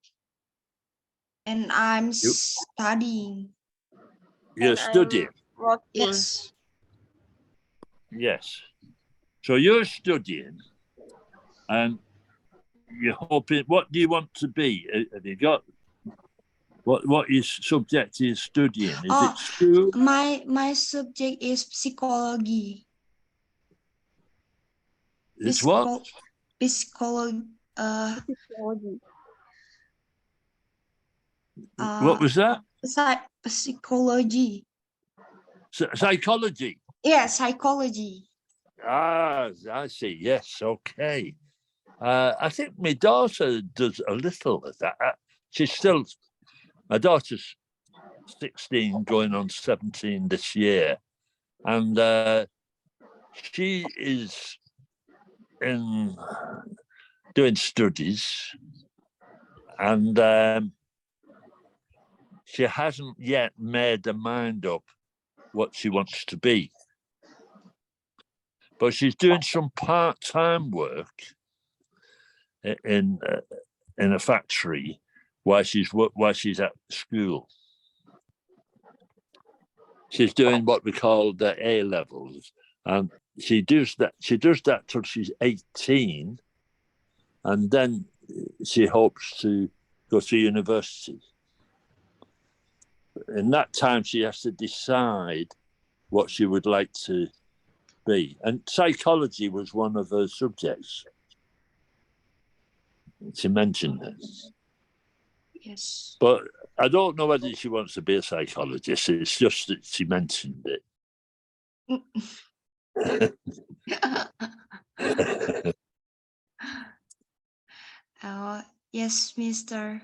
And I'm You- studying. You're and I'm studying? working. Yes. Yes. So you're studying, and you're hoping. What do you want to be? Have you got what is subject is studying? Is Oh, it school? My subject is psychology. It's what? Psychology. Psychology. What was that? Psychology. Psychology. Yeah, psychology. Ah, I see. Yes. Okay. I think my daughter does a little of that. My daughter's 16, going on 17 this year, and she is in doing studies, and she hasn't yet made her mind up what she wants to be. But she's doing some part-time work in a factory while she's at school. She's doing what we call the A levels, and she does that till she's 18, and then she hopes to go to university. In that time, she has to decide what she would like to be, and psychology was one of her subjects. She mentioned this. Yes. But I don't know whether she wants to be a psychologist. It's just that she mentioned it. Yes, Mr.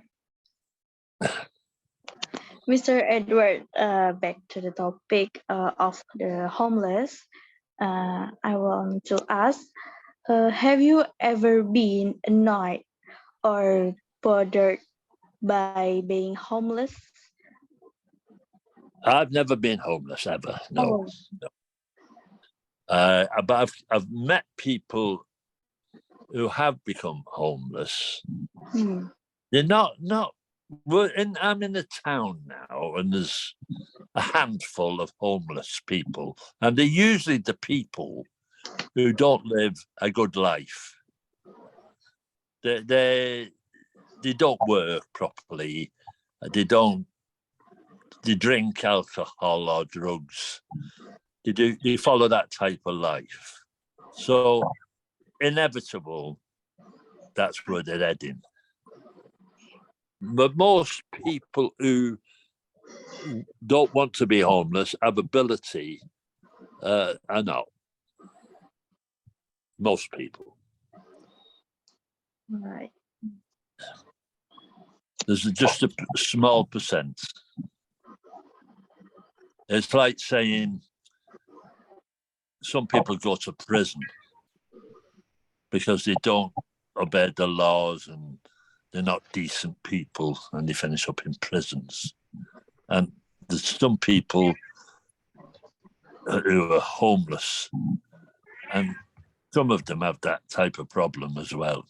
Mr. Edward, back to the topic of the homeless. I want to ask, have you ever been annoyed or bothered by being homeless? I've never been homeless ever. No. Oh. But I've met people who have become homeless. Hmm. They're not. I'm in a town now, and there's a handful of homeless people, and they're usually the people who don't live a good life. They don't work properly. They drink alcohol or drugs. They follow that type of life. So inevitable, that's where they're heading. But most people who don't want to be homeless have ability are not. Most people. Right. There's just a small percent. It's like saying some people go to prison because they don't obey the laws and they're not decent people, and they finish up in prisons. And there's some people who are homeless, and some of them have that type of problem as well.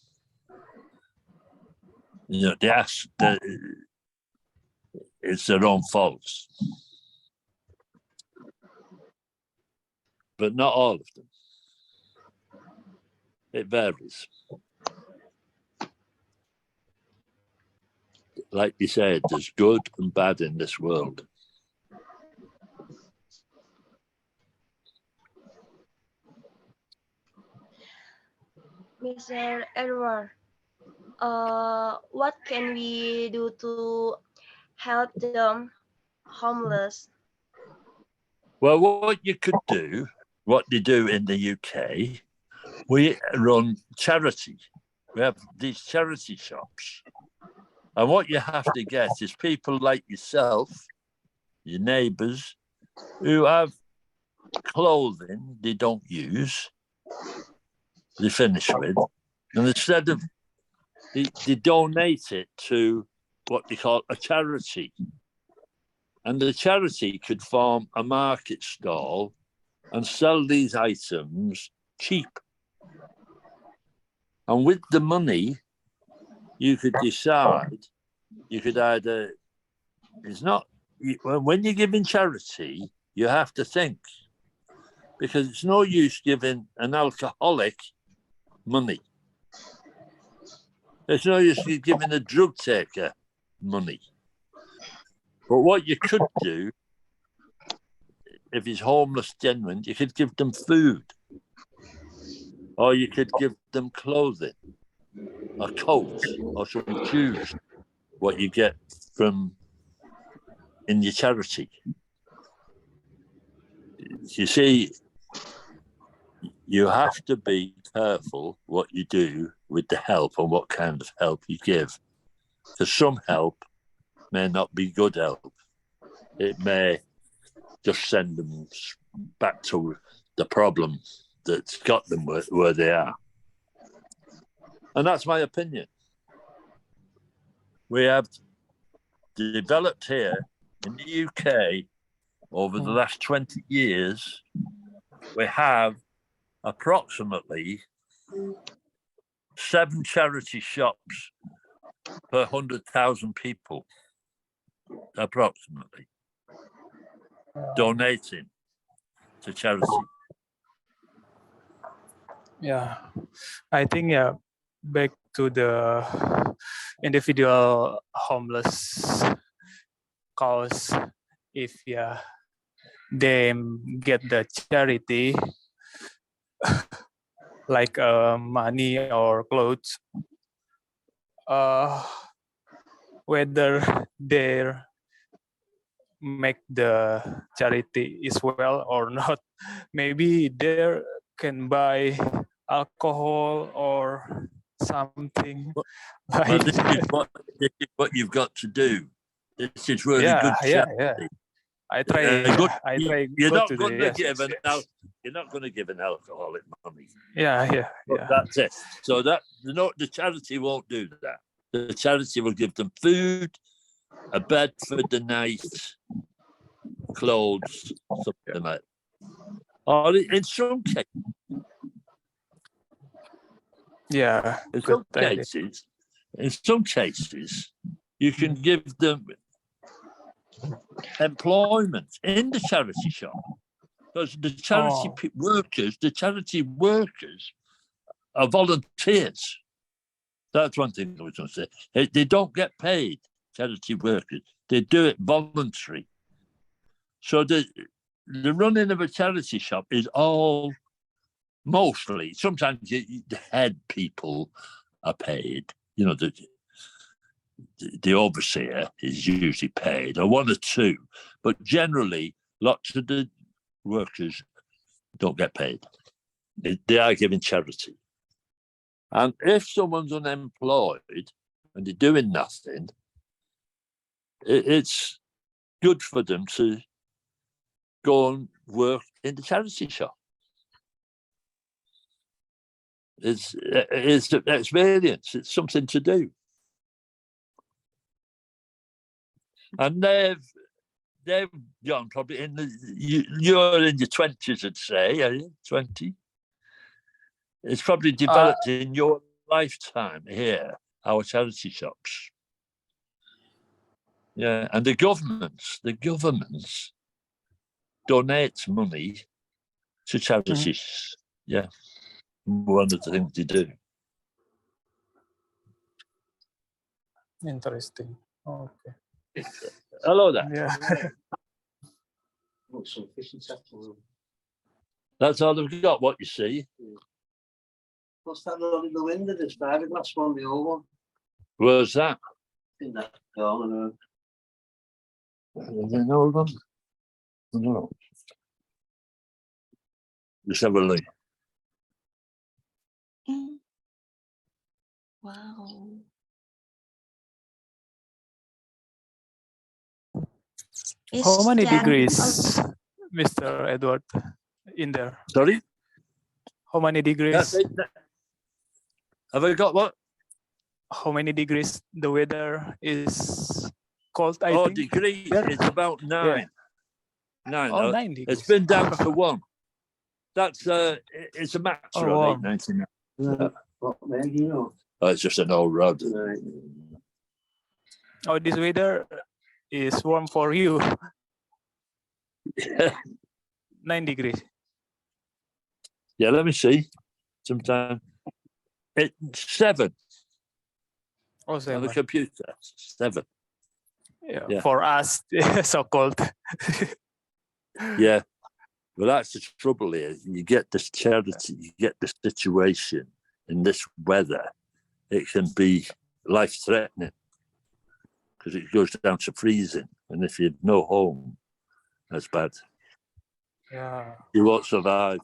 You know, it's their own faults. But not all of them. It varies. Like you said, there's good and bad in this world. Mr. Edward, what can we do to help them homeless? Well, what you could do, what they do in the UK, we run charity. We have these charity shops. And what you have to get is people like yourself, your neighbours, who have clothing they don't use, they finish with, and instead of they donate it to what they call a charity. And the charity could form a market stall and sell these items cheap. And with the money, you could decide, you could either, it's not, when you're giving charity, you have to think, because it's no use giving an alcoholic money. It's no use giving a drug taker money. But what you could do, if he's homeless genuine, you could give them food. Or you could give them clothing, a coat, or some shoes, what you get from in your charity. You see, you have to be careful what you do with the help and what kind of help you give. Because some help may not be good help. It may just send them back to the problem that's got them where they are. And that's my opinion. We have developed here in the UK over the last 20 years, we have approximately 7 charity shops per 100,000 people, approximately, donating to charity. Yeah, I think back to the individual homeless cause, if they get the charity like money or clothes, whether they make the charity is well or not, maybe they can buy alcohol or something. Well, this is what you've got to do. This is really good charity. Yeah. I try. You're not going to give you're not going to give an alcoholic money. Yeah. That's it. So the charity won't do that. The charity will give them food, a bed for the night, clothes, something like that. Or in some cases, in some cases, you can give them employment in the charity shop, because the charity workers are volunteers. That's one thing I was going to say. They don't get paid, charity workers. They do it voluntary. So the running of a charity shop is all mostly, sometimes the head people are paid, the overseer is usually paid, or one or two, but generally lots of the workers don't get paid. They are giving charity. And if someone's unemployed and they're doing nothing, it's good for them to go and work in the charity shop. It's an experience. It's something to do. And they've gone probably you're in your 20s, I'd say, are you? 20? It's probably developed in your lifetime here, our charity shops. Yeah, and the governments donate money to charities. Yeah, one of the things they do. Interesting. Okay. Hello there. Yeah. That's all they've got, what you see. What's that on in the window? This fiberglass one, the old one. Where's that? In that corner. Is it an old one? No. Just have a look. Wow. How many It's degrees, Mr. Edward? in there? Sorry? How many degrees? That's it. Have I got what? How many degrees the weather is cold? I Oh, think. degrees. There. It's about 9. 9. Oh, Uh, 9 degrees. It's been down to 1. That's it's a max Oh, rod, wow. 899. What, man, you know? Oh, it's just an old rod. Right. Oh, this weather is warm for you. 9 degrees. Yeah, let me see. Sometime. It's 7 Oh, on the 7. computer. 7. Yeah. Yeah. For us, so cold. Yeah. Well, that's the trouble here. You get this charity, you get this situation in this weather. It can be life-threatening because it goes down to freezing. And if you've no home, that's bad. Yeah. You won't survive.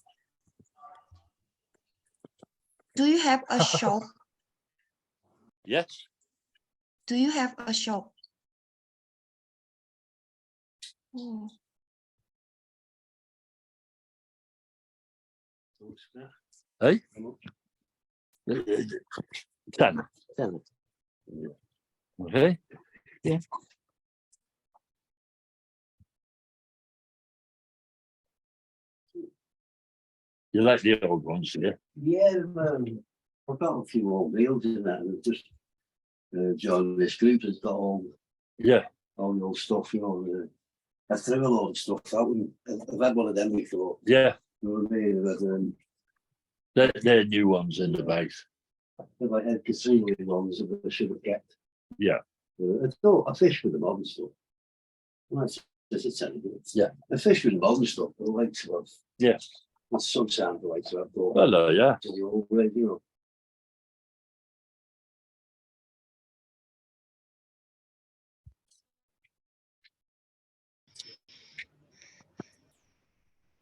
Do you have a shop? Yes. Do you have a shop? Oh, Hey? 10. Okay. Yeah. You like the old ones, yeah? Yeah, I've got a few old meals in that, and just joined this group has got all Yeah. the old stuff, you know. I threw a lot of stuff out, and I've had one of them before. Yeah. You know what I mean? But They're new ones in the bags. if I had casino ones that I should have kept. Yeah. I fish with the modern stuff. Well, that's just a technical. Yeah. I fish with the modern stuff. I like to have. Yeah. That's sometimes I like to have. Hello, yeah. To the old way, you know.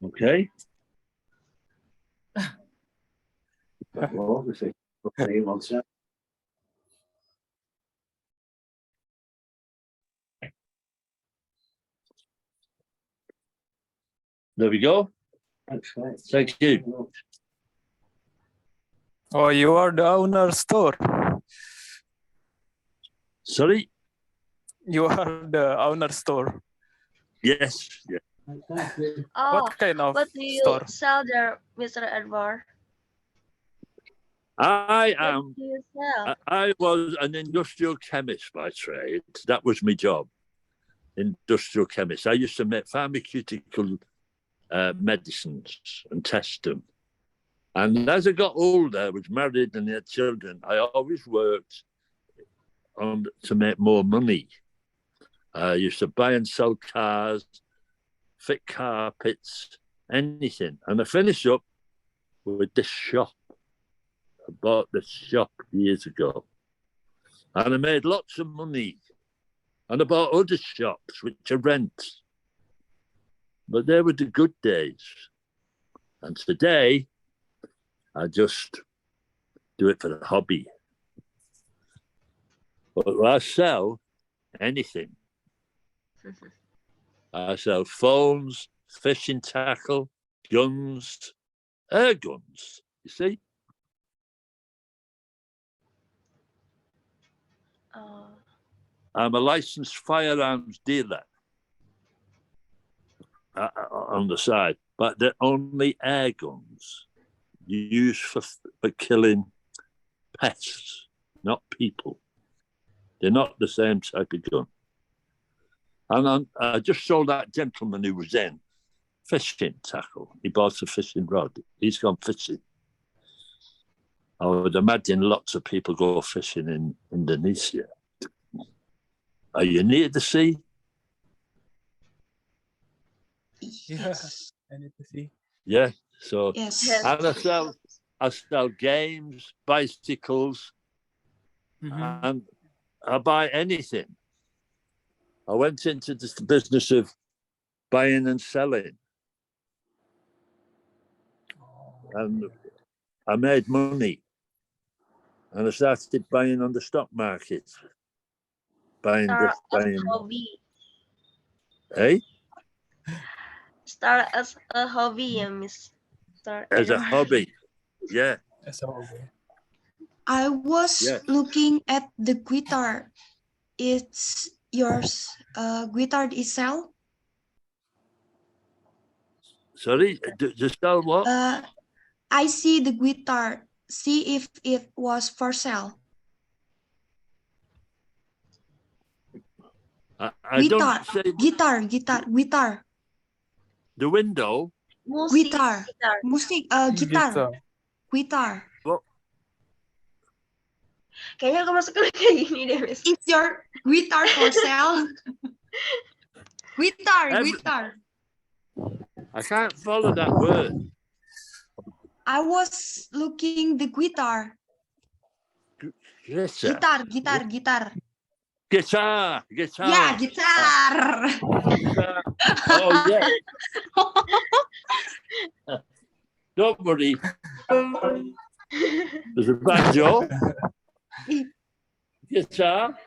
Okay. Well, if it okay, once that. There we go. That's right. Thank you. Oh, you are the owner store. Sorry? You are the owner store. Yes. Yeah. Oh, What kind of what do you store? sell there, Mr. Edward? I What am. do you sell? I was an industrial chemist by trade. That was my job. Industrial chemist. I used to make pharmaceutical medicines and test them. And as I got older, I was married and had children. I always worked on to make more money. I used to buy and sell cars, fit carpets, anything. And I finished up with this shop. I bought this shop years ago. And I made lots of money. And I bought other shops, which I rent. But they were the good days. And today, I just do it for the hobby. But I sell anything. I sell phones, fishing tackle, guns, air guns, you see? I'm a licensed firearms dealer on the side, but they're only air guns used for killing pests, not people. They're not the same type of gun. And I just saw that gentleman who was in fishing tackle. He bought a fishing rod. He's gone fishing. I would imagine lots of people go fishing in Indonesia. Are you near the sea? Yeah, I need to see. Yeah. So yes. and I sell games, bicycles, Mhm. and I buy anything. I went into this business of buying and selling. And I made money. And I started buying on the stock market. Buying this, buying. Hobby. Hey? start as a hobby ya, Mr. As a Edward. hobby. Yeah. As a hobby. I was Yeah. looking at the guitar. It's yours. Guitar itself. Sorry, just tell what? I see the guitar. See if it was for sale. I don't say Guitar. the window. Musik, Guitar. gitar. Musik. Gitu. Guitar. Guitar. Kayaknya aku masuk ke kayak gini deh, Miss. Is your guitar for sale? Guitar. I can't follow that word. I was looking the guitar. Yes, Guitar. Guitar. Yeah, guitar. Oh, yeah. Don't worry. There's a banjo. Guitar.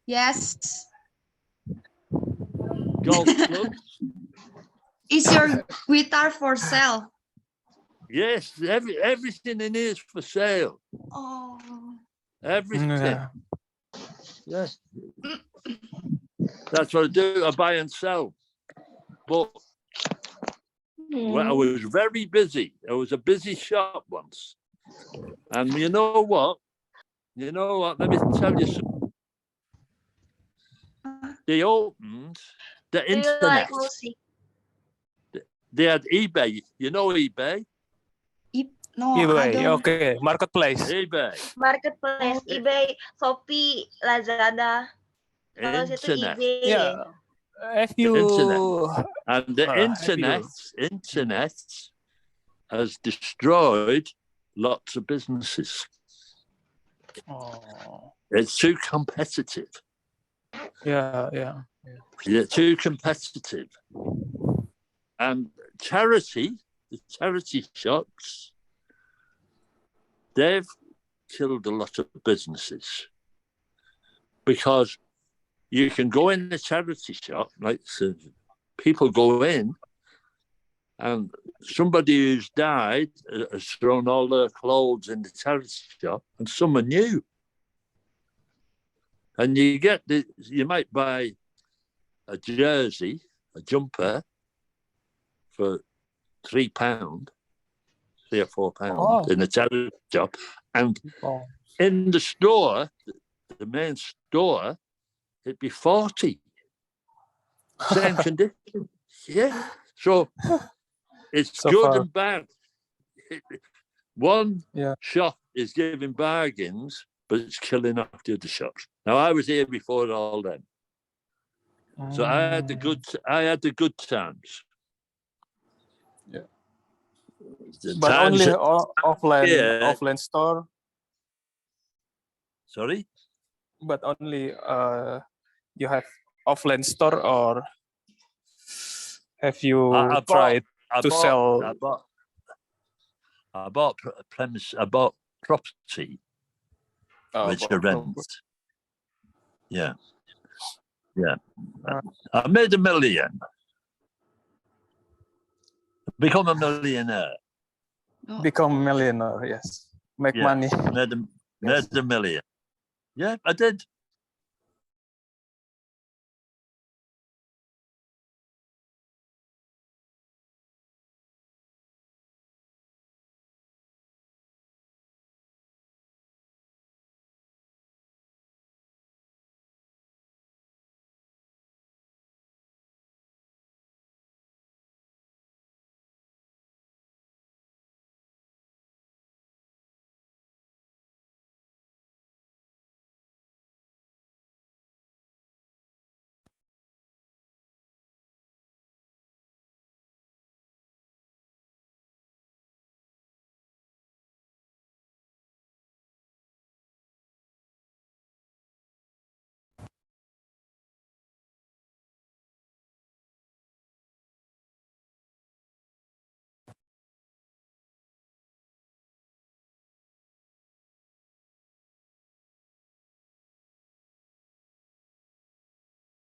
Yes. Golf clubs. Is your guitar for sale? Yes, everything in here is for sale. Oh. Everything. Yeah. Yes. That's what I do. I buy and sell. But well, I was very busy. I was a busy shop once. And you know what? Let me tell you something. They opened the Do you like internet. musik? They had eBay. You know eBay? No, I eBay. don't. Okay. Marketplace. eBay. Marketplace, eBay, Shopee, Lazada. Kalau situ Internet. eBay. Yeah. Have you? And the have you- internet has destroyed lots of businesses. Oh. It's too competitive. Yeah. They're too competitive. And the charity shops, they've killed a lot of businesses because you can go in the charity shop, like people go in and somebody who's died has thrown all their clothes in the charity shop and someone new. And you might buy a jersey, a jumper for £3, £3 or £4 Oh. in a charity shop. And Oh. in the store, the main store, it'd be 40. Same condition. Yeah. So it's So good far. and bad. One Yeah. shop is giving bargains, but it's killing off the other shops. Now I was here before all them. So I had the good times. Yeah. The But times only that- offline store. Sorry? But only you have offline store, or have you I bought- tried I to bought- sell? I bought premise. I bought property, which I rent. Yeah. I made $1 million. Become a millionaire. Become a millionaire? Yes. Make Yeah. money. Made $1 million. Yeah, I did.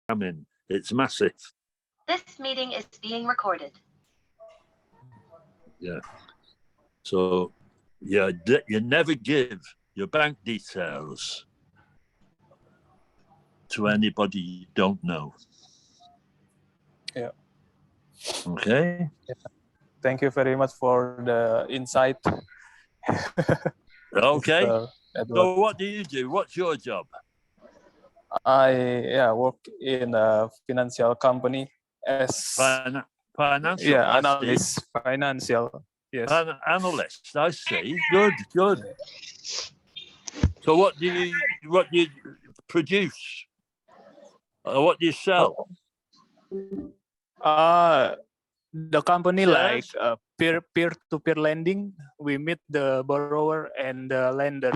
I mean, it's massive. This meeting is being recorded. Yeah. So you never give your bank details to anybody you don't know. Yeah. Okay. Thank you very much for the insight. Okay. Mr. Edward. So what do you do? What's your job? I work in a financial company as Financial. I see. analyst, financial. Yes. Analyst. I see. Good. Good. So what do you produce? What do you sell? The company like Shares? peer-to-peer lending. We meet the borrower and the lender.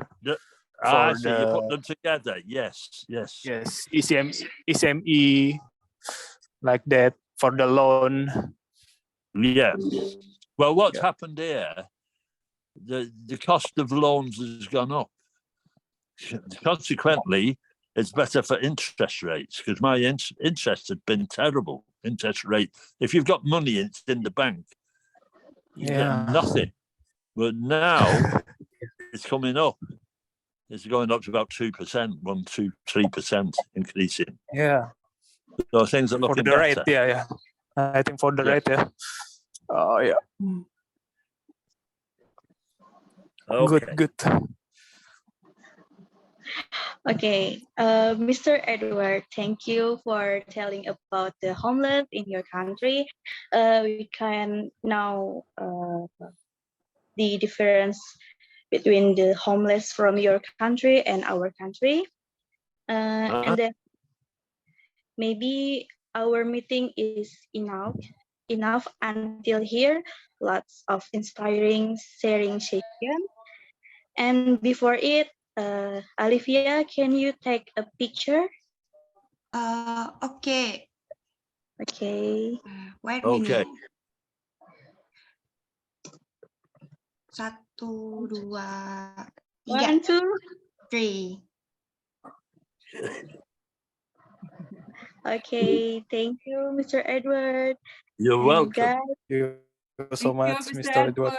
I see. You put them together. Yes. Yes. Yes, SME like that for the loan. Yeah. Well, what's happened here? The cost of loans has gone up. Consequently, it's better for interest rates because my interest had been terrible. Interest rate. If you've got money, it's in the bank. You get nothing. But now it's coming up. It's going up to about 2%, 1, 2, 3% increasing. Yeah. So things are For looking the better. rate, yeah. I think for the rate, yeah. Oh yeah. Okay. Good. Okay, Mr. Edward, thank you for telling about the homeless in your country. We can now the difference between the homeless from your country and our country. And then maybe our meeting is enough until here. Lots of inspiring sharing session. And before it, Olivia, can you take a picture? Okay. Okay. Wait a Okay. minute. 1, 2, 3. 1, 2, 3. Okay, thank you, Mr. Edward. You're And welcome. guys, Thank you so much, Mr. Mr. Edward.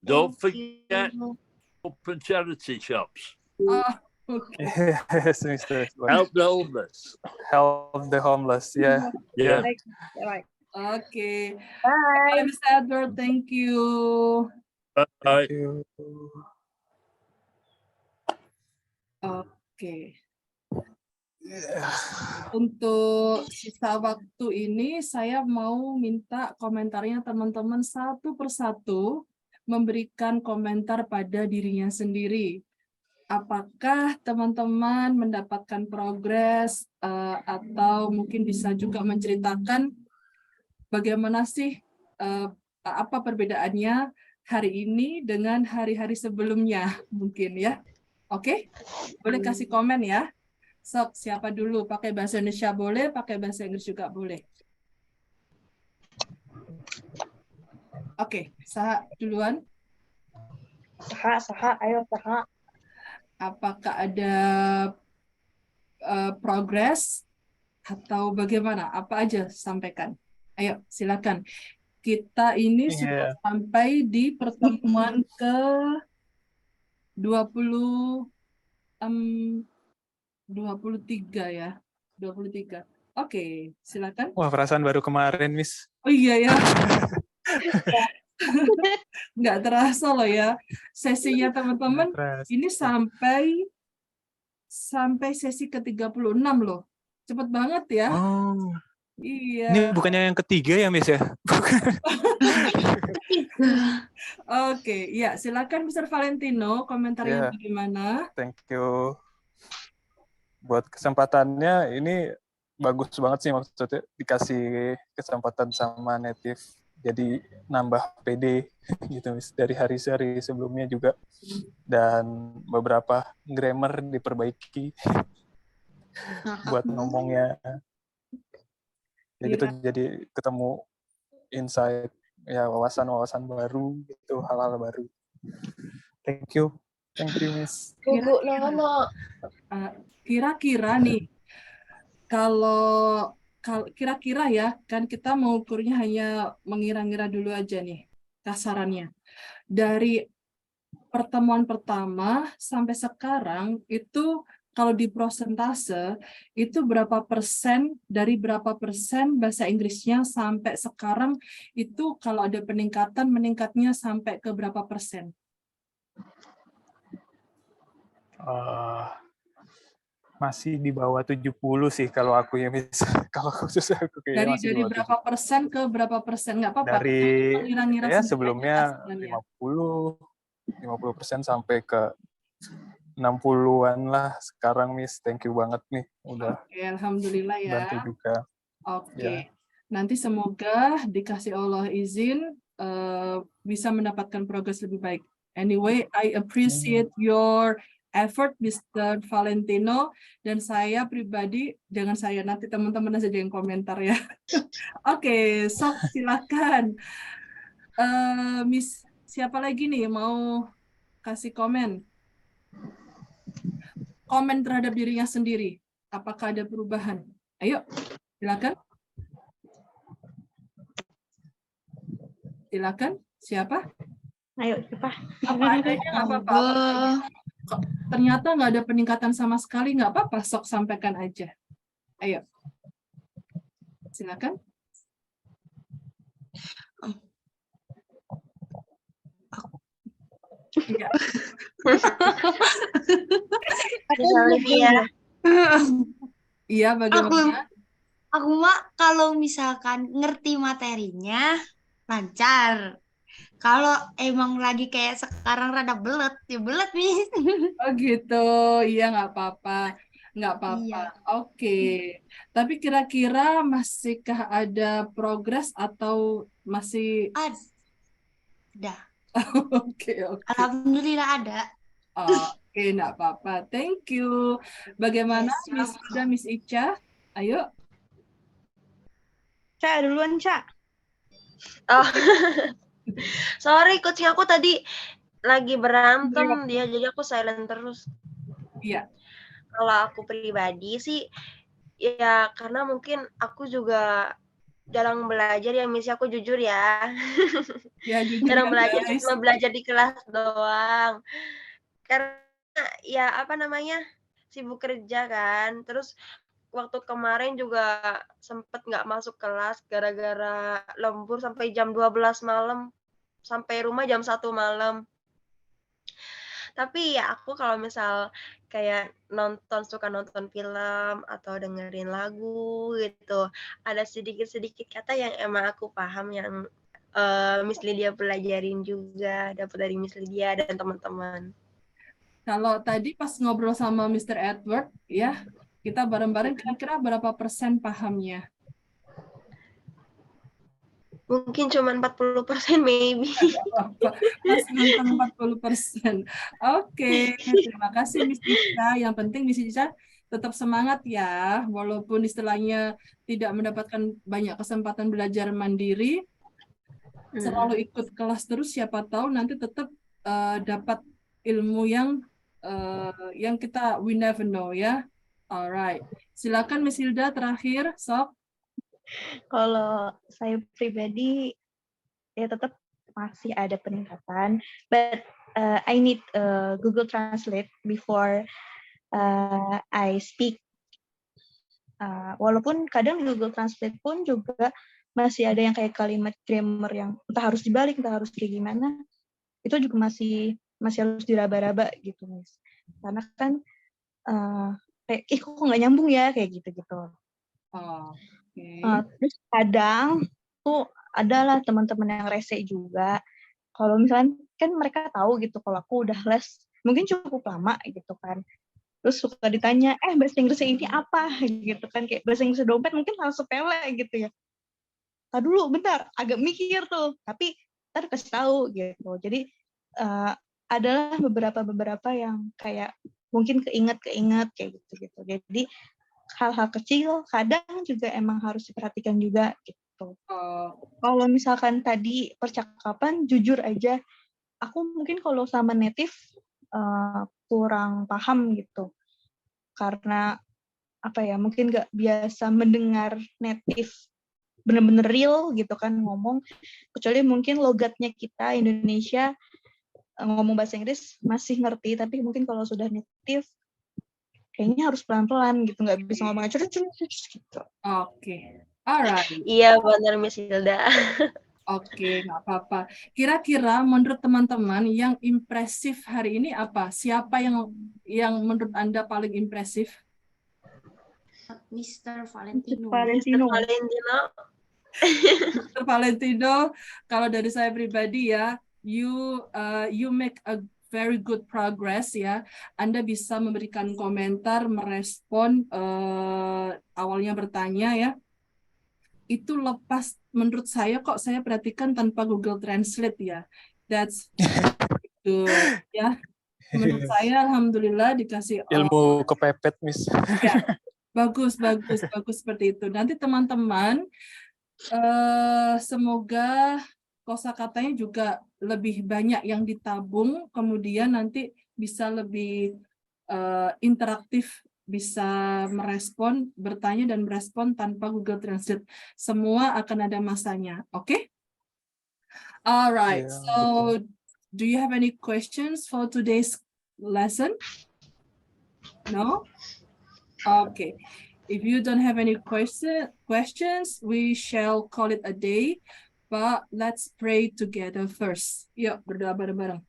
Don't thank forget you. open charity shops. Okay. Yes, Mr. Edward. Help the homeless. Help the homeless. Yeah. Yeah. Right. Okay. Bye. Bye, Mr. Edward. Thank you. Bye. Thank you. Oke. Untuk sisa waktu ini saya mau minta komentarnya teman-teman satu persatu memberikan komentar pada dirinya sendiri. Apakah teman-teman mendapatkan progres atau mungkin bisa juga menceritakan bagaimana sih apa perbedaannya hari ini dengan hari-hari sebelumnya mungkin ya. Oke? Boleh kasih komen ya. Sok, siapa dulu? Pakai bahasa Indonesia boleh, pakai bahasa Inggris juga boleh. Oke, Saha duluan. Saha, ayo Saha. Apakah ada progres atau bagaimana? Apa aja sampaikan. Ayo, silakan. Kita ini sudah sampai di pertemuan ke 23 ya. 23. Oke, silakan. Wah, perasaan baru kemarin, Miss. Oh iya ya. Nggak terasa loh ya. Sesinya teman-teman ini sampai sesi ke-36 loh. Cepet banget ya. Oh. Iya. Ini bukannya yang ketiga ya, Miss ya? Oke, ya silakan Mr. Valentino, komentarnya bagaimana? Thank you. Buat kesempatannya ini bagus banget sih, maksudnya dikasih kesempatan sama native jadi nambah PD gitu, Miss, dari hari-hari sebelumnya juga, dan beberapa grammar diperbaiki buat ngomongnya. Ya gitu, jadi ketemu insight, ya wawasan-wawasan baru gitu, hal-hal baru. Thank you, Miss. Kira-kira nih, kalau kira-kira ya, kan kita mengukurnya hanya mengira-ngira dulu aja nih, kasarannya. Dari pertemuan pertama sampai sekarang itu kalau di prosentase itu berapa persen dari berapa persen bahasa Inggrisnya sampai sekarang itu kalau ada peningkatan meningkatnya sampai ke berapa persen? Masih di bawah 70 sih kalau aku ya, Miss. Kalau khusus aku kayaknya masih di Dari bawah berapa persen ke berapa persen? Nggak apa-apa. Dari Ngira-ngira ya sendiri aja sebelumnya kasarannya. 50% sampai ke 60-an lah sekarang, Miss. Thank you banget nih udah Oke, alhamdulillah ya. bantu juga. Oke, Ya. nanti semoga dikasih Allah izin bisa mendapatkan progres lebih baik. Anyway, I appreciate your effort, Mr. Valentino, dan saya pribadi, jangan saya, nanti teman-teman saja yang komentar ya. Oke, Sok silakan. Miss, siapa lagi nih mau kasih komen? Komen terhadap dirinya sendiri. Apakah ada perubahan? Ayo, silakan. Silakan. Siapa? Ayo, siapa? Apa adanya nggak apa-apa. Kok ternyata nggak ada peningkatan sama sekali, nggak apa-apa. Sok sampaikan aja. Ayo. Silakan. Iya. Miss Olivia. Iya, bagaimana? Aku mah kalau misalkan ngerti materinya lancar. Kalau emang lagi kayak sekarang rada belet, ya belet nih. Oh gitu. Iya, nggak apa-apa. Nggak apa-apa. Iya. Oke. Tapi kira-kira masihkah ada progres atau masih... Ada. Oke, oke. Alhamdulillah ada. Oke, nggak apa-apa. Thank you. Bagaimana Yes, Miss Ida, Miss Ica? Ayo. Ca, duluan, Ca. Oh. Sorry, kucing aku tadi lagi berantem dia, jadi aku silent terus. Iya. Kalau aku pribadi sih, ya karena mungkin aku juga jarang belajar ya, Miss, aku jujur ya. Ya, jujur Jarang ya, belajar, guys. cuma belajar di kelas doang. Karena ya apa namanya, sibuk kerja kan. Terus waktu kemarin juga sempet nggak masuk kelas gara-gara lembur sampai jam 12 malam. Sampai rumah jam 1 malam. Tapi ya aku kalau misal kayak suka nonton film atau dengerin lagu gitu, ada sedikit-sedikit kata yang emang aku paham yang Miss Lydia pelajarin juga, dapat dari Miss Lydia dan teman-teman. Kalau tadi pas ngobrol sama Mr. Edward, ya, kita bareng-bareng kira-kira berapa persen pahamnya? Mungkin cuma 40% maybe. Masih nonton 40%. Oke, terima kasih Miss Ica. Yang penting Miss Ica tetap semangat ya, walaupun istilahnya tidak mendapatkan banyak kesempatan belajar mandiri, selalu ikut kelas terus, siapa tahu nanti tetap dapat ilmu yang kita we never know ya. Alright, silakan Miss Hilda terakhir, sok. Kalau saya pribadi ya tetap masih ada peningkatan, but I need Google Translate before I speak. Walaupun kadang Google Translate pun juga masih ada yang kayak kalimat grammar yang entah harus dibalik, entah harus kayak gimana, itu juga masih harus diraba-raba gitu, Miss. Karena kan kayak kok nggak nyambung ya kayak gitu-gitu. Terus kadang tuh adalah teman-teman yang rese juga. Kalau misalnya kan mereka tahu gitu kalau aku udah les mungkin cukup lama gitu kan. Terus suka ditanya, bahasa Inggrisnya ini apa gitu kan, kayak bahasa Inggris dompet mungkin hal sepele gitu ya. Tadi dulu bentar, agak mikir tuh, tapi ntar kasih tahu gitu. Jadi adalah beberapa yang kayak mungkin keinget kayak gitu. Jadi hal-hal kecil kadang juga emang harus diperhatikan juga gitu. Kalau misalkan tadi percakapan, jujur aja, aku mungkin kalau sama native kurang paham gitu. Karena mungkin nggak biasa mendengar native bener-bener real gitu kan ngomong, kecuali mungkin logatnya kita Indonesia ngomong bahasa Inggris masih ngerti, tapi mungkin kalau sudah native kayaknya harus pelan-pelan gitu, nggak bisa ngomong gitu. Oke, alright. Iya benar Miss Hilda. Oke, nggak apa-apa. Kira-kira menurut teman-teman yang impresif hari ini apa? Siapa yang menurut Anda paling impresif? Mr. Valentino. Valentino. Valentino. Mr. Valentino, kalau dari saya pribadi ya, you make a very good progress ya. Anda bisa memberikan komentar, merespon, awalnya bertanya ya. Itu lepas menurut saya kok saya perhatikan tanpa Google Translate ya. That's good ya. Menurut saya alhamdulillah dikasih Ilmu kepepet, Miss. ya, bagus seperti itu. Nanti teman-teman semoga kosakatanya juga lebih banyak yang ditabung, kemudian nanti bisa lebih interaktif, bisa merespon, bertanya dan merespon tanpa Google Translate. Semua akan ada masanya, oke? Alright, Yeah, so do you have any questions for today's lesson? No? Okay. If you don't have any questions, we shall call it a day. But let's pray together first. Yuk, berdoa bareng-bareng.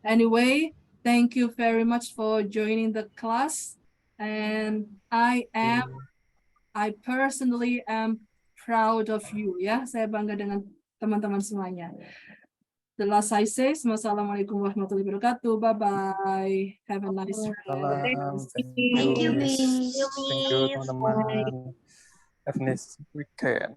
Anyway, thank you very much for joining the class. And I personally am proud of you. Ya, saya bangga dengan teman-teman semuanya. The last I say, Wassalamualaikum warahmatullahi wabarakatuh. Bye-bye. Have a nice day. Thank you, Miss. Miss. Thank you, teman-teman. Have a nice weekend.